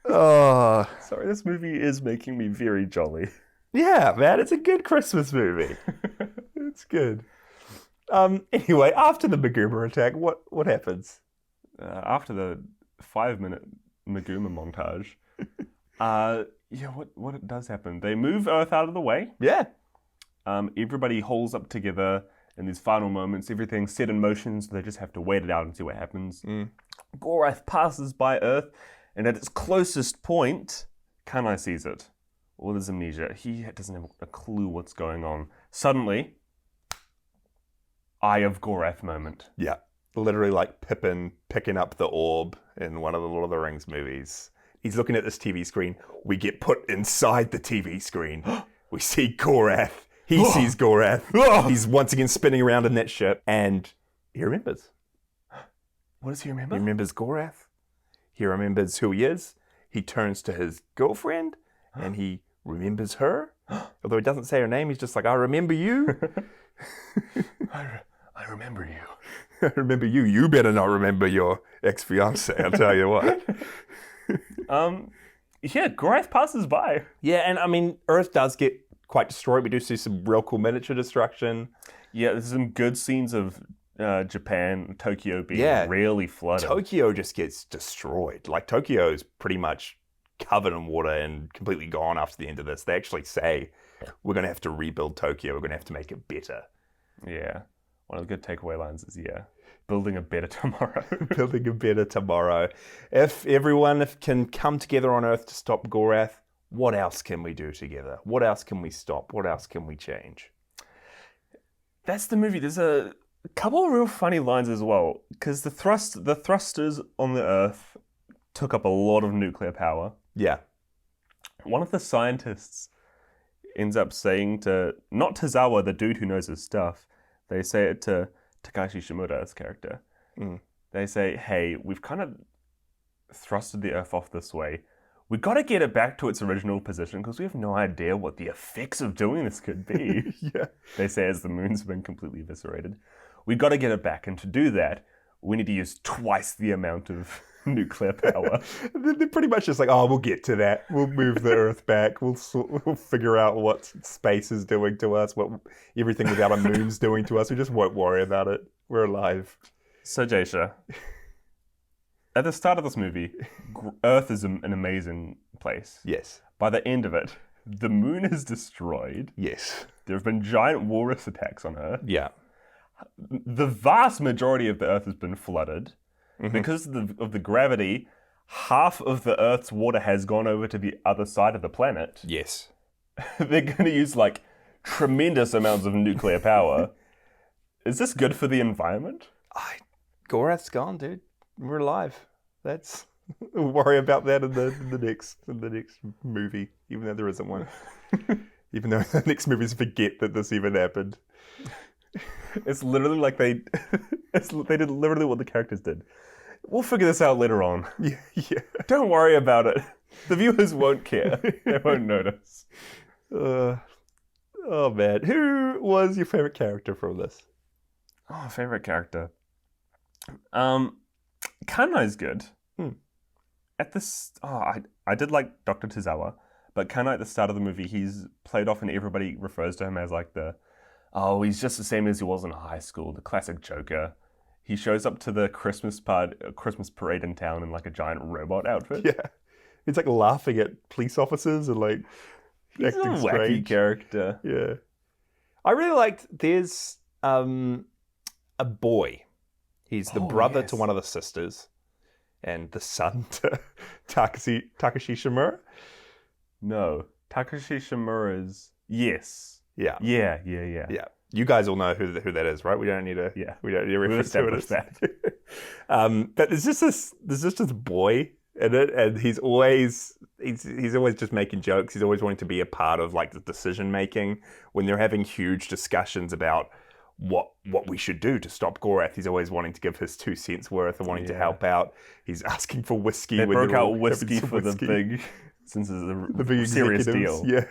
[SPEAKER 1] Oh.
[SPEAKER 2] Sorry, this movie is making me very jolly.
[SPEAKER 1] Yeah, man, it's a good Christmas movie. It's good. Anyway, after the Meguma attack, what happens?
[SPEAKER 2] After the 5-minute Meguma montage, what does happen? They move Earth out of the way.
[SPEAKER 1] Yeah.
[SPEAKER 2] Everybody holds up together in these final moments. Everything's set in motion, so they just have to wait it out and see what happens. Gorath passes by Earth, and at its closest point, Kanai sees it. All his amnesia. He doesn't have a clue what's going on. Suddenly, Eye of Gorath moment.
[SPEAKER 1] Yeah. Literally like Pippin picking up the orb in one of the Lord of the Rings movies. He's looking at this TV screen. We get put inside the TV screen. We see Gorath. He sees Gorath. He's once again spinning around in that ship. And he remembers.
[SPEAKER 2] What does he remember?
[SPEAKER 1] He remembers Gorath. He remembers who he is. He turns to his girlfriend. And he remembers her. Although he doesn't say her name, he's just like, I remember you.
[SPEAKER 2] I remember you.
[SPEAKER 1] I remember you. You better not remember your ex-fiance, I'll tell you what.
[SPEAKER 2] Yeah, Gorath passes by.
[SPEAKER 1] Yeah, and I mean, Earth does get quite destroyed. We do see some real cool miniature destruction.
[SPEAKER 2] Yeah, there's some good scenes of Japan, Tokyo being really flooded.
[SPEAKER 1] Tokyo just gets destroyed. Like, Tokyo is pretty much covered in water and completely gone after the end of this. They actually say, we're going to have to rebuild Tokyo. We're going to have to make it better.
[SPEAKER 2] Yeah. One of the good takeaway lines is, building a better tomorrow.
[SPEAKER 1] Building a better tomorrow. If everyone can come together on Earth to stop Gorath, what else can we do together? What else can we stop? What else can we change?
[SPEAKER 2] That's the movie. There's a couple of real funny lines as well, because the thrusters on the Earth took up a lot of nuclear power.
[SPEAKER 1] Yeah.
[SPEAKER 2] One of the scientists ends up saying to, not Tozawa, the dude who knows his stuff, they say it to Takashi Shimura's character. They say, hey, we've kind of thrusted the Earth off this way. We've got to get it back to its original position because we have no idea what the effects of doing this could be.
[SPEAKER 1] Yeah.
[SPEAKER 2] They say as the moon's been completely eviscerated. We've got to get it back, and to do that, we need to use twice the amount of nuclear power.
[SPEAKER 1] They're pretty much just like, oh, we'll get to that. We'll move the Earth back. We'll figure out what space is doing to us, what everything without a moon's doing to us. We just won't worry about it. We're alive.
[SPEAKER 2] So, Jaysha, at the start of this movie, Earth is an amazing place.
[SPEAKER 1] Yes.
[SPEAKER 2] By the end of it, the moon is destroyed.
[SPEAKER 1] Yes.
[SPEAKER 2] There have been giant walrus attacks on Earth.
[SPEAKER 1] Yeah.
[SPEAKER 2] The vast majority of the Earth has been flooded. Because of the gravity, half of the Earth's water has gone over to the other side of the planet.
[SPEAKER 1] Yes.
[SPEAKER 2] They're going to use, like, tremendous amounts of nuclear power. Is this good for the environment?
[SPEAKER 1] Gorath's gone, dude. We're alive. We'll worry about that in the next movie, even though there isn't one. Even though the next movies forget that this even happened.
[SPEAKER 2] It's literally like they did literally what the characters did. We'll figure this out later on.
[SPEAKER 1] Yeah.
[SPEAKER 2] Don't worry about it. The viewers won't care. They won't notice.
[SPEAKER 1] Oh man, who was your favorite character from this?
[SPEAKER 2] Oh, favorite character. Kanai's good. At this, I did like Dr. Tozawa, but Kanai at the start of the movie, he's played off and everybody refers to him as like he's just the same as he was in high school, the classic Joker. He shows up to the Christmas parade in town in like a giant robot outfit.
[SPEAKER 1] Yeah. It's like laughing at police officers and like
[SPEAKER 2] he's
[SPEAKER 1] acting
[SPEAKER 2] a wacky
[SPEAKER 1] strange
[SPEAKER 2] character.
[SPEAKER 1] Yeah. I really liked there's a boy. He's the brother to one of the sisters and the son to Takashi Shimura.
[SPEAKER 2] No. Takashi Shimura's yes.
[SPEAKER 1] Yeah.
[SPEAKER 2] Yeah.
[SPEAKER 1] You guys all know who that is, right? We don't need to reference to it.
[SPEAKER 2] That.
[SPEAKER 1] But there's just this boy in it, and he's always just making jokes. He's always wanting to be a part of like the decision making when they're having huge discussions about what we should do to stop Gorath. He's always wanting to give his 2 cents worth and wanting to help out. He's asking for whiskey.
[SPEAKER 2] They broke out whiskey for the big, since it's a big serious deal.
[SPEAKER 1] Yeah.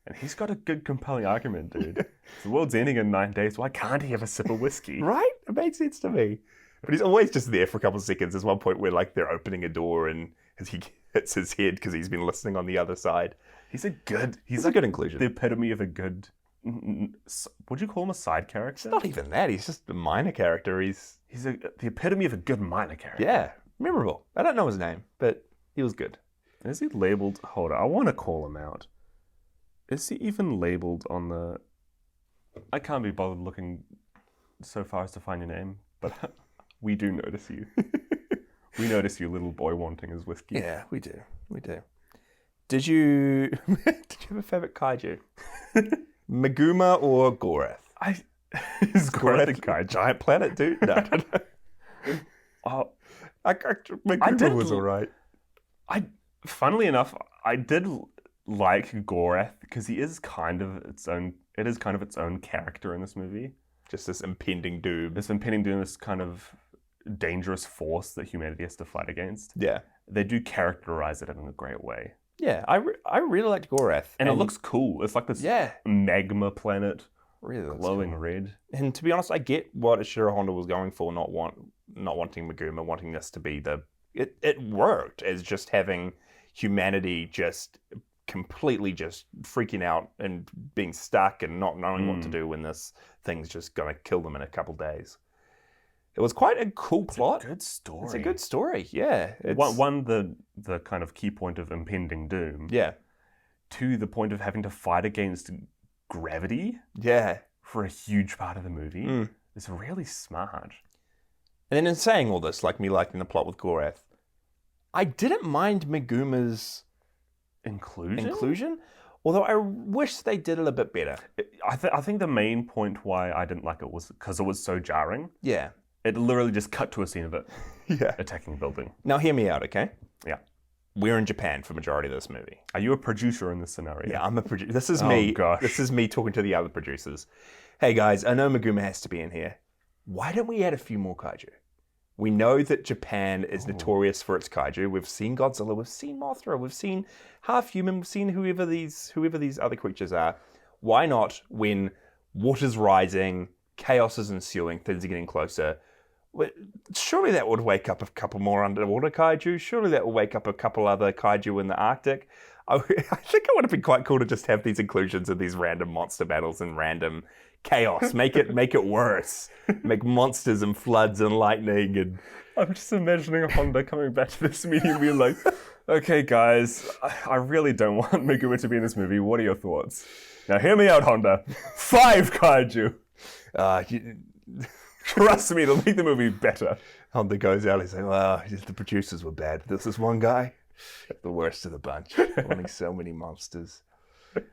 [SPEAKER 2] And he's got a good, compelling argument, dude. The world's ending in 9 days. Why can't he have a sip of whiskey?
[SPEAKER 1] Right? It made sense to me. But he's always just there for a couple of seconds. There's one point where like they're opening a door and he hits his head because he's been listening on the other side. He's a good inclusion.
[SPEAKER 2] The epitome of a good... Would you call him a side character?
[SPEAKER 1] It's not even that. He's just a minor character. He's
[SPEAKER 2] the epitome of a good minor character.
[SPEAKER 1] Yeah. Memorable. I don't know his name, but he was good.
[SPEAKER 2] Is he labeled... Hold on. I want to call him out. Is he even labeled on the... I can't be bothered looking so far as to find your name, but we do notice you. We notice you, little boy wanting his whiskey.
[SPEAKER 1] Yeah, we do. Did you have a favorite kaiju? Maguma or Gorath?
[SPEAKER 2] Is Gorath a kaiju?
[SPEAKER 1] Giant planet, dude? No. Maguma was alright.
[SPEAKER 2] Funnily enough, I did like Gorath because he is kind of its own. It is kind of its own character in this movie.
[SPEAKER 1] Just this impending doom.
[SPEAKER 2] This kind of dangerous force that humanity has to fight against.
[SPEAKER 1] Yeah,
[SPEAKER 2] they do characterize it in a great way.
[SPEAKER 1] Yeah, I really liked Gorath.
[SPEAKER 2] And it looks cool. It's like this magma planet,
[SPEAKER 1] really
[SPEAKER 2] glowing red.
[SPEAKER 1] And to be honest, I get what Ishiro Honda was going for, not wanting Meguma, wanting this to be it worked as just having humanity just completely just freaking out and being stuck and not knowing what to do when this thing's just going to kill them in a couple days. It was quite a cool plot.
[SPEAKER 2] It's a good story.
[SPEAKER 1] It's a good story, yeah.
[SPEAKER 2] One, the kind of key point of impending doom.
[SPEAKER 1] Yeah.
[SPEAKER 2] To the point of having to fight against gravity.
[SPEAKER 1] Yeah.
[SPEAKER 2] For a huge part of the movie. It's really smart.
[SPEAKER 1] And then in saying all this, like me liking the plot with Gorath, I didn't mind Meguma's inclusion, although I wish they did it a bit better.
[SPEAKER 2] I think the main point why I didn't like it was because it was so jarring.
[SPEAKER 1] Yeah.
[SPEAKER 2] It literally just cut to a scene of it attacking a building.
[SPEAKER 1] Now hear me out, okay?
[SPEAKER 2] Yeah.
[SPEAKER 1] We're in Japan for the majority of this movie.
[SPEAKER 2] Are you a producer in this scenario?
[SPEAKER 1] Yeah, I'm a producer. This is me.
[SPEAKER 2] Gosh.
[SPEAKER 1] This is me talking to the other producers. Hey guys, I know Meguma has to be in here. Why don't we add a few more kaiju? We know that Japan is notorious for its kaiju. We've seen Godzilla, we've seen Mothra, we've seen half human, we've seen whoever these other creatures are. Why not, when water's rising, chaos is ensuing, things are getting closer, surely that would wake up a couple more underwater kaiju. Surely that will wake up a couple other kaiju in the Arctic. I think it would have been quite cool to just have these inclusions of these random monster battles and random chaos. Make it worse. Make monsters and floods and lightning and...
[SPEAKER 2] I'm just imagining Honda coming back to this meeting and being like, okay guys, I really don't want Meguma to be in this movie. What are your thoughts? Now hear me out, Honda. 5 kaiju. Trust me, it'll make the movie better.
[SPEAKER 1] Honda goes out and says, well, the producers were bad. This is one guy, the worst of the bunch, wanting so many monsters.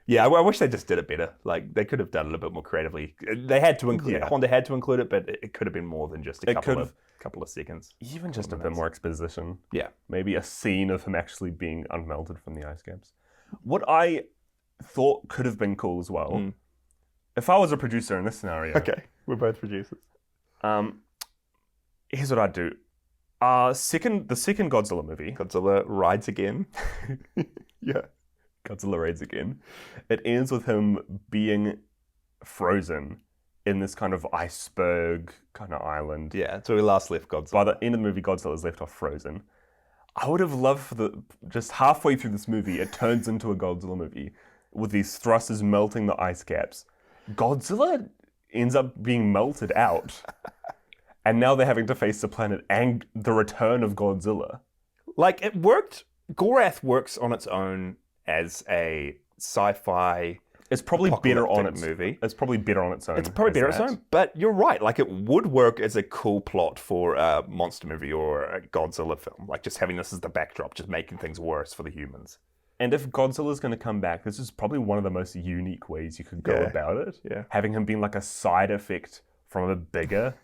[SPEAKER 1] Yeah, I wish they just did it better. Like, they could have done it a bit more creatively. They had to include it. Honda had to include it, but it could have been more than just a couple of seconds.
[SPEAKER 2] Even just a bit more exposition.
[SPEAKER 1] Yeah.
[SPEAKER 2] Maybe a scene of him actually being unmelted from the ice caps. What I thought could have been cool as well, if I was a producer in this scenario...
[SPEAKER 1] Okay, we're both producers.
[SPEAKER 2] Here's what I'd do. The second Godzilla movie...
[SPEAKER 1] Godzilla rides again.
[SPEAKER 2] Yeah. Godzilla raids again. It ends with him being frozen in this kind of iceberg kind of island.
[SPEAKER 1] Yeah, so we last left Godzilla.
[SPEAKER 2] By the end of the movie, Godzilla's left off frozen. I would have loved for just halfway through this movie, it turns into a Godzilla movie with these thrusters melting the ice caps. Godzilla ends up being melted out. And now they're having to face the planet and the return of Godzilla.
[SPEAKER 1] Like, it worked. Gorath works on its own as a sci-fi.
[SPEAKER 2] It's probably better on its
[SPEAKER 1] movie.
[SPEAKER 2] It's probably better on its own.
[SPEAKER 1] It's probably better on its own. But you're right. Like, it would work as a cool plot for a monster movie or a Godzilla film. Like, just having this as the backdrop, just making things worse for the humans.
[SPEAKER 2] And if Godzilla's going to come back, this is probably one of the most unique ways you could go about it.
[SPEAKER 1] Yeah.
[SPEAKER 2] Having him being like a side effect from a bigger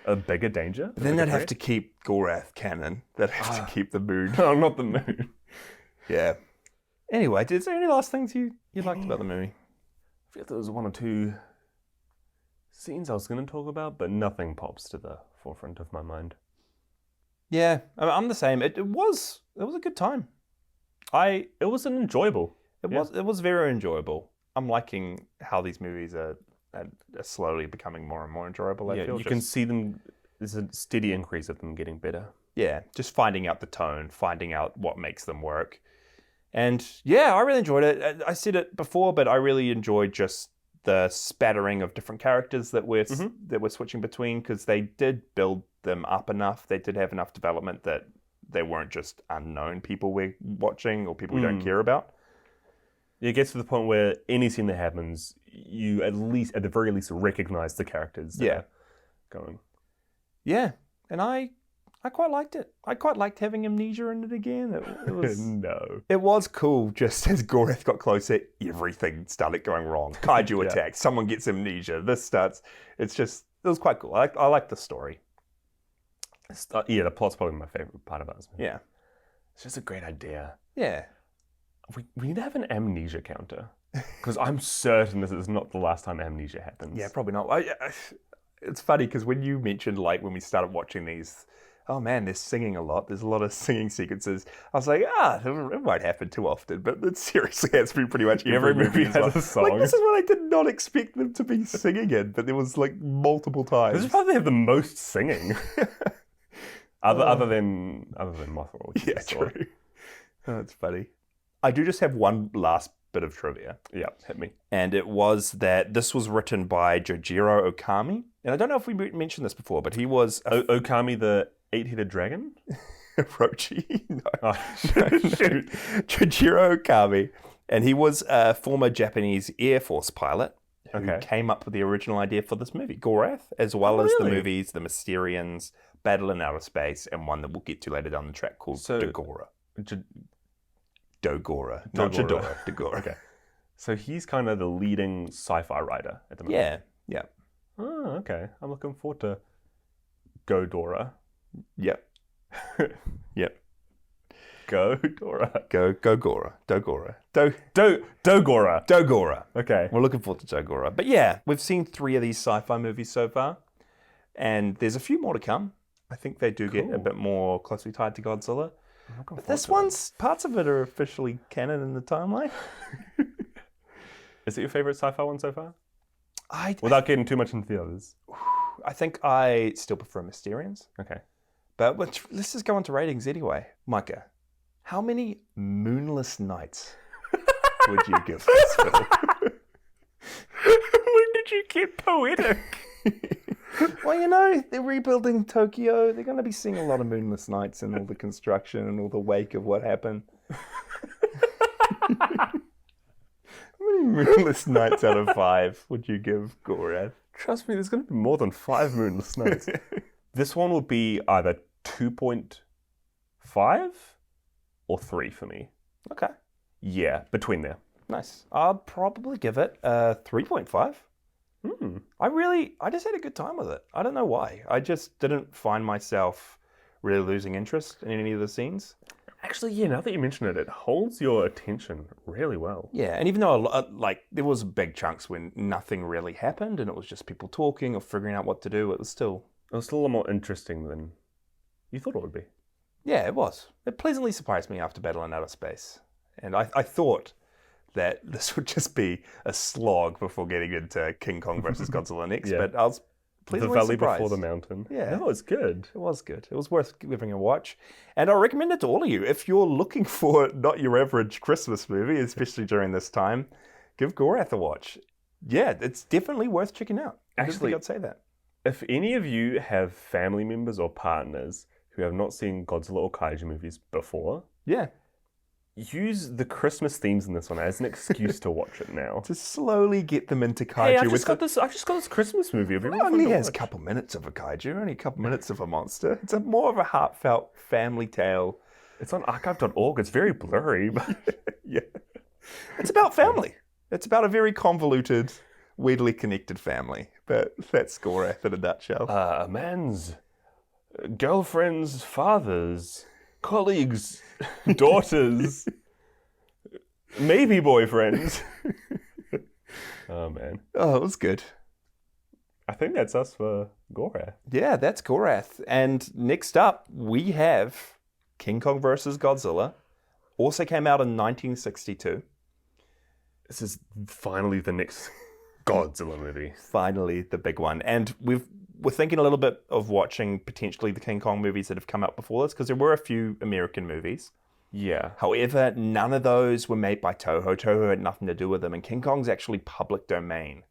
[SPEAKER 2] danger.
[SPEAKER 1] Then they'd have to keep Gorath canon. They'd have to keep the moon.
[SPEAKER 2] No, not the moon.
[SPEAKER 1] Yeah. Anyway, is there any last things you liked about the movie?
[SPEAKER 2] I feel there was one or two scenes I was going to talk about, but nothing pops to the forefront of my mind.
[SPEAKER 1] Yeah, I'm the same. It was a good time.
[SPEAKER 2] It was enjoyable.
[SPEAKER 1] It was very enjoyable. I'm liking how these movies are slowly becoming more and more enjoyable. I feel
[SPEAKER 2] you can see them. There's a steady increase of them getting better.
[SPEAKER 1] Yeah, just finding out the tone, finding out what makes them work. And yeah, I really enjoyed it. I said it before, but I really enjoyed just the spattering of different characters that we're switching between, because they did build them up enough. They did have enough development that they weren't just unknown people we're watching or people we don't care about.
[SPEAKER 2] It gets to the point where any scene that happens, you at the very least recognize the characters that are going. Yeah,
[SPEAKER 1] and I quite liked it. I quite liked having amnesia in it again. It was It was cool. Just as Gorath got closer, everything started going wrong. Kaiju attacks. Someone gets amnesia. This starts. It was quite cool. I like the story.
[SPEAKER 2] The plot's probably my favorite part about this movie.
[SPEAKER 1] Yeah,
[SPEAKER 2] it's just a great idea.
[SPEAKER 1] Yeah,
[SPEAKER 2] we need to have an amnesia counter, because I'm certain this is not the last time amnesia happens.
[SPEAKER 1] Yeah, probably not. It's funny because when you mentioned, like, when we started watching these, oh man, they're singing a lot. There's a lot of singing sequences. I was like, it won't happen too often, but it seriously has been pretty much every movie
[SPEAKER 2] has a song.
[SPEAKER 1] Like, this is what I did not expect them to be singing in, but there was like multiple times.
[SPEAKER 2] This is probably have the most singing. other than Mothra. Which
[SPEAKER 1] Yeah, true. Oh, that's funny. I do just have one last bit of trivia.
[SPEAKER 2] Yeah, hit me.
[SPEAKER 1] And it was that this was written by Jojiro Okami. And I don't know if we mentioned this before, but he was...
[SPEAKER 2] Okami, the 8-headed dragon?
[SPEAKER 1] Orochi? No.
[SPEAKER 2] Oh, shoot.
[SPEAKER 1] Jojiro Okami. And he was a former Japanese Air Force pilot who came up with the original idea for this movie, Gorath, as well as the movies The Mysterians, Battle in Outer Space, and one that we'll get to later down the track called Dogora. Dogora. Not Jadora. Dogora.
[SPEAKER 2] Okay. So he's kind of the leading sci-fi writer at the moment.
[SPEAKER 1] Yeah.
[SPEAKER 2] Oh, okay. I'm looking forward to Godora.
[SPEAKER 1] Yep. Yep.
[SPEAKER 2] Godora.
[SPEAKER 1] Gogora. Dogora.
[SPEAKER 2] Dogora.
[SPEAKER 1] Dogora.
[SPEAKER 2] Okay.
[SPEAKER 1] We're looking forward to Dogora. But yeah, we've seen 3 of these sci-fi movies so far, and there's a few more to come. I think they do get a bit more closely tied to Godzilla. But this one's, parts of it are officially canon in the timeline.
[SPEAKER 2] Is it your favorite sci-fi one so far? Without getting too much into the others.
[SPEAKER 1] I think I still prefer Mysterians.
[SPEAKER 2] Okay.
[SPEAKER 1] But let's just go on to ratings anyway. Micah, how many moonless nights would you give this film?
[SPEAKER 2] When did you get poetic?
[SPEAKER 1] Well, they're rebuilding Tokyo. They're going to be seeing a lot of moonless nights and all the construction and all the wake of what happened. How many moonless nights out of 5 would you give Gorath?
[SPEAKER 2] Trust me, there's going to be more than 5 moonless nights. This one would be either 2.5 or 3 for me.
[SPEAKER 1] Okay.
[SPEAKER 2] Yeah, between there.
[SPEAKER 1] Nice. I'll probably give it 3.5. I just had a good time with it. I don't know why. I just didn't find myself really losing interest in any of the scenes.
[SPEAKER 2] Actually, yeah, now that you mention it, it holds your attention really well.
[SPEAKER 1] Yeah, and even though there was big chunks when nothing really happened and it was just people talking or figuring out what to do, it was still
[SPEAKER 2] a lot more interesting than you thought it would be.
[SPEAKER 1] Yeah, it was. It pleasantly surprised me after Battle in Outer Space. And I thought that this would just be a slog before getting into King Kong versus Godzilla next, but I was pleasantly surprised.
[SPEAKER 2] The valley before the mountain.
[SPEAKER 1] Yeah.
[SPEAKER 2] That was good.
[SPEAKER 1] It was good. It was worth giving a watch. And I recommend it to all of you. If you're looking for not your average Christmas movie, especially during this time, give Gorath a watch. Yeah, it's definitely worth checking out.
[SPEAKER 2] Actually,
[SPEAKER 1] I'd say that.
[SPEAKER 2] If any of you have family members or partners who have not seen Godzilla or kaiju movies before, use the Christmas themes in this one as an excuse to watch it now.
[SPEAKER 1] To slowly get them into kaiju.
[SPEAKER 2] Hey, I've just got this Christmas movie. It
[SPEAKER 1] only has a couple minutes of a kaiju, only a couple minutes of a monster. It's more of a heartfelt family tale.
[SPEAKER 2] It's on archive.org. It's very blurry, but
[SPEAKER 1] yeah. It's about family. It's about a very convoluted, weirdly connected family. But that's Gorath in a nutshell.
[SPEAKER 2] A man's girlfriend's fathers, colleagues, daughters, maybe boyfriends. Oh, man.
[SPEAKER 1] Oh, it was good.
[SPEAKER 2] I think that's us for Gorath.
[SPEAKER 1] Yeah, that's Gorath. And next up, we have King Kong vs. Godzilla. Also came out in 1962.
[SPEAKER 2] This is finally the next Godzilla movie.
[SPEAKER 1] Finally, the big one. And we're thinking a little bit of watching potentially the King Kong movies that have come out before this, because there were a few American movies.
[SPEAKER 2] Yeah.
[SPEAKER 1] However, none of those were made by Toho. Toho had nothing to do with them. And King Kong's actually public domain.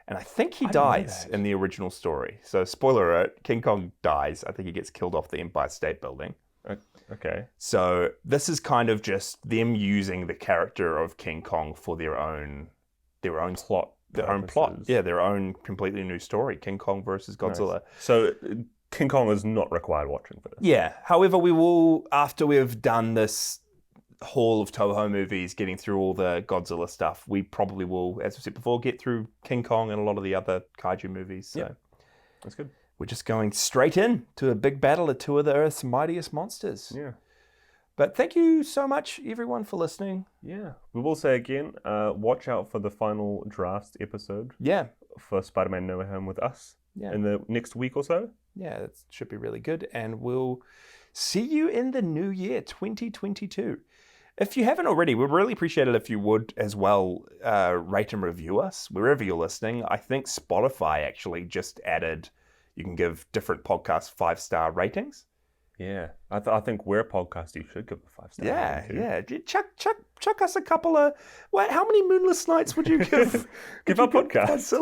[SPEAKER 1] And I think he dies in the original story. So, spoiler alert, King Kong dies. I think he gets killed off the Empire State Building.
[SPEAKER 2] Okay.
[SPEAKER 1] So, this is kind of just them using the character of King Kong for their own
[SPEAKER 2] plot.
[SPEAKER 1] Their own plot. Yeah, their own completely new story. King Kong versus Godzilla.
[SPEAKER 2] Nice. So, King Kong is not required watching for this.
[SPEAKER 1] Yeah. However, we will, after we've done this haul of Toho movies, getting through all the Godzilla stuff, we probably will, as I said before, get through King Kong and a lot of the other kaiju movies. So
[SPEAKER 2] yeah. That's good.
[SPEAKER 1] We're just going straight in to a big battle of two of the Earth's mightiest monsters.
[SPEAKER 2] Yeah.
[SPEAKER 1] But thank you so much, everyone, for listening.
[SPEAKER 2] Yeah. We will say again, watch out for the final drafts episode.
[SPEAKER 1] Yeah.
[SPEAKER 2] For Spider-Man No Way Home with us. Yeah. In the next week or so.
[SPEAKER 1] Yeah, it should be really good. And we'll see you in the new year, 2022. If you haven't already, we'd really appreciate it if you would as well rate and review us wherever you're listening. I think Spotify actually just added, you can give different podcasts 5-star ratings.
[SPEAKER 2] Yeah, I think we're a podcast you should give a 5-star rating to.
[SPEAKER 1] Yeah. Chuck us a couple of... how many moonless nights would you give?
[SPEAKER 2] Give our podcast.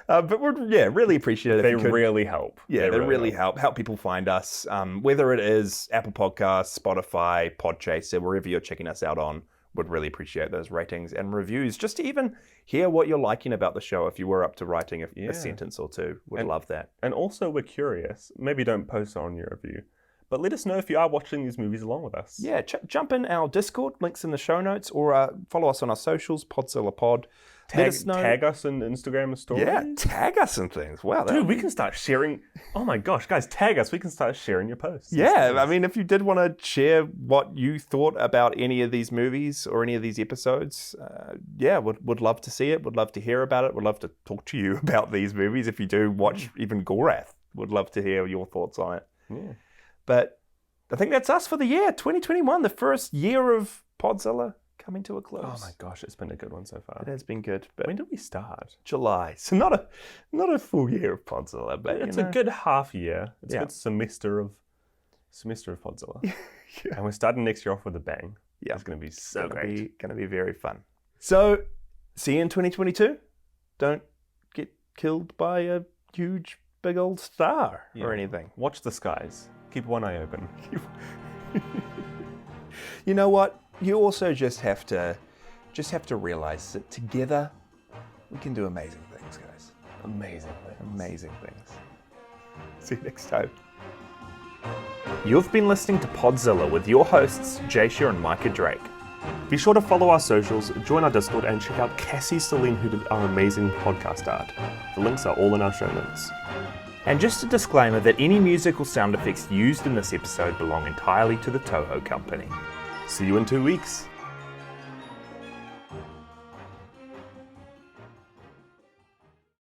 [SPEAKER 1] But we're really appreciate it.
[SPEAKER 2] They really help.
[SPEAKER 1] Yeah, they really help. Help people find us. Whether it is Apple Podcasts, Spotify, Podchaser, wherever you're checking us out on, would really appreciate those ratings and reviews. Just to even hear what you're liking about the show. If you were up to writing a sentence or two, would love that.
[SPEAKER 2] And also, we're curious. Maybe don't post on your review, but let us know if you are watching these movies along with us.
[SPEAKER 1] Yeah, jump in our Discord, links in the show notes, or follow us on our socials, Podzilla Pod.
[SPEAKER 2] Tag us in Instagram stories.
[SPEAKER 1] Yeah, tag us in things. Wow.
[SPEAKER 2] Dude, we can start sharing. Oh my gosh, guys, tag us. We can start sharing your posts.
[SPEAKER 1] Yeah, I mean, if you did want to share what you thought about any of these movies or any of these episodes, would love to see it. Would love to hear about it. Would love to talk to you about these movies. If you do watch even Gorath, would love to hear your thoughts on it.
[SPEAKER 2] Yeah.
[SPEAKER 1] But I think that's us for the year, 2021, the first year of Podzilla coming to a close.
[SPEAKER 2] Oh my gosh, it's been a good one so far.
[SPEAKER 1] It has been good. But
[SPEAKER 2] when did we start?
[SPEAKER 1] July. So not a full year of Podzilla, but
[SPEAKER 2] it's a good half year. It's a good semester of Podzilla.
[SPEAKER 1] Yeah.
[SPEAKER 2] And we're starting next year off with a bang.
[SPEAKER 1] Yeah.
[SPEAKER 2] It's going to be so great.
[SPEAKER 1] Going to be very fun. So, see you in 2022. Don't get killed by a huge, big old star or anything.
[SPEAKER 2] Watch the skies. Keep one eye open.
[SPEAKER 1] You know what? You also just have to realize that together we can do amazing things, guys.
[SPEAKER 2] Amazing things.
[SPEAKER 1] Amazing things. See you next time. You've been listening to Podzilla with your hosts, Jasha and Micah Drake.
[SPEAKER 2] Be sure to follow our socials, join our Discord, and check out Cassie Celine, who did our amazing podcast art. The links are all in our show notes.
[SPEAKER 1] And just a disclaimer that any musical sound effects used in this episode belong entirely to the Toho Company.
[SPEAKER 2] See you in 2 weeks.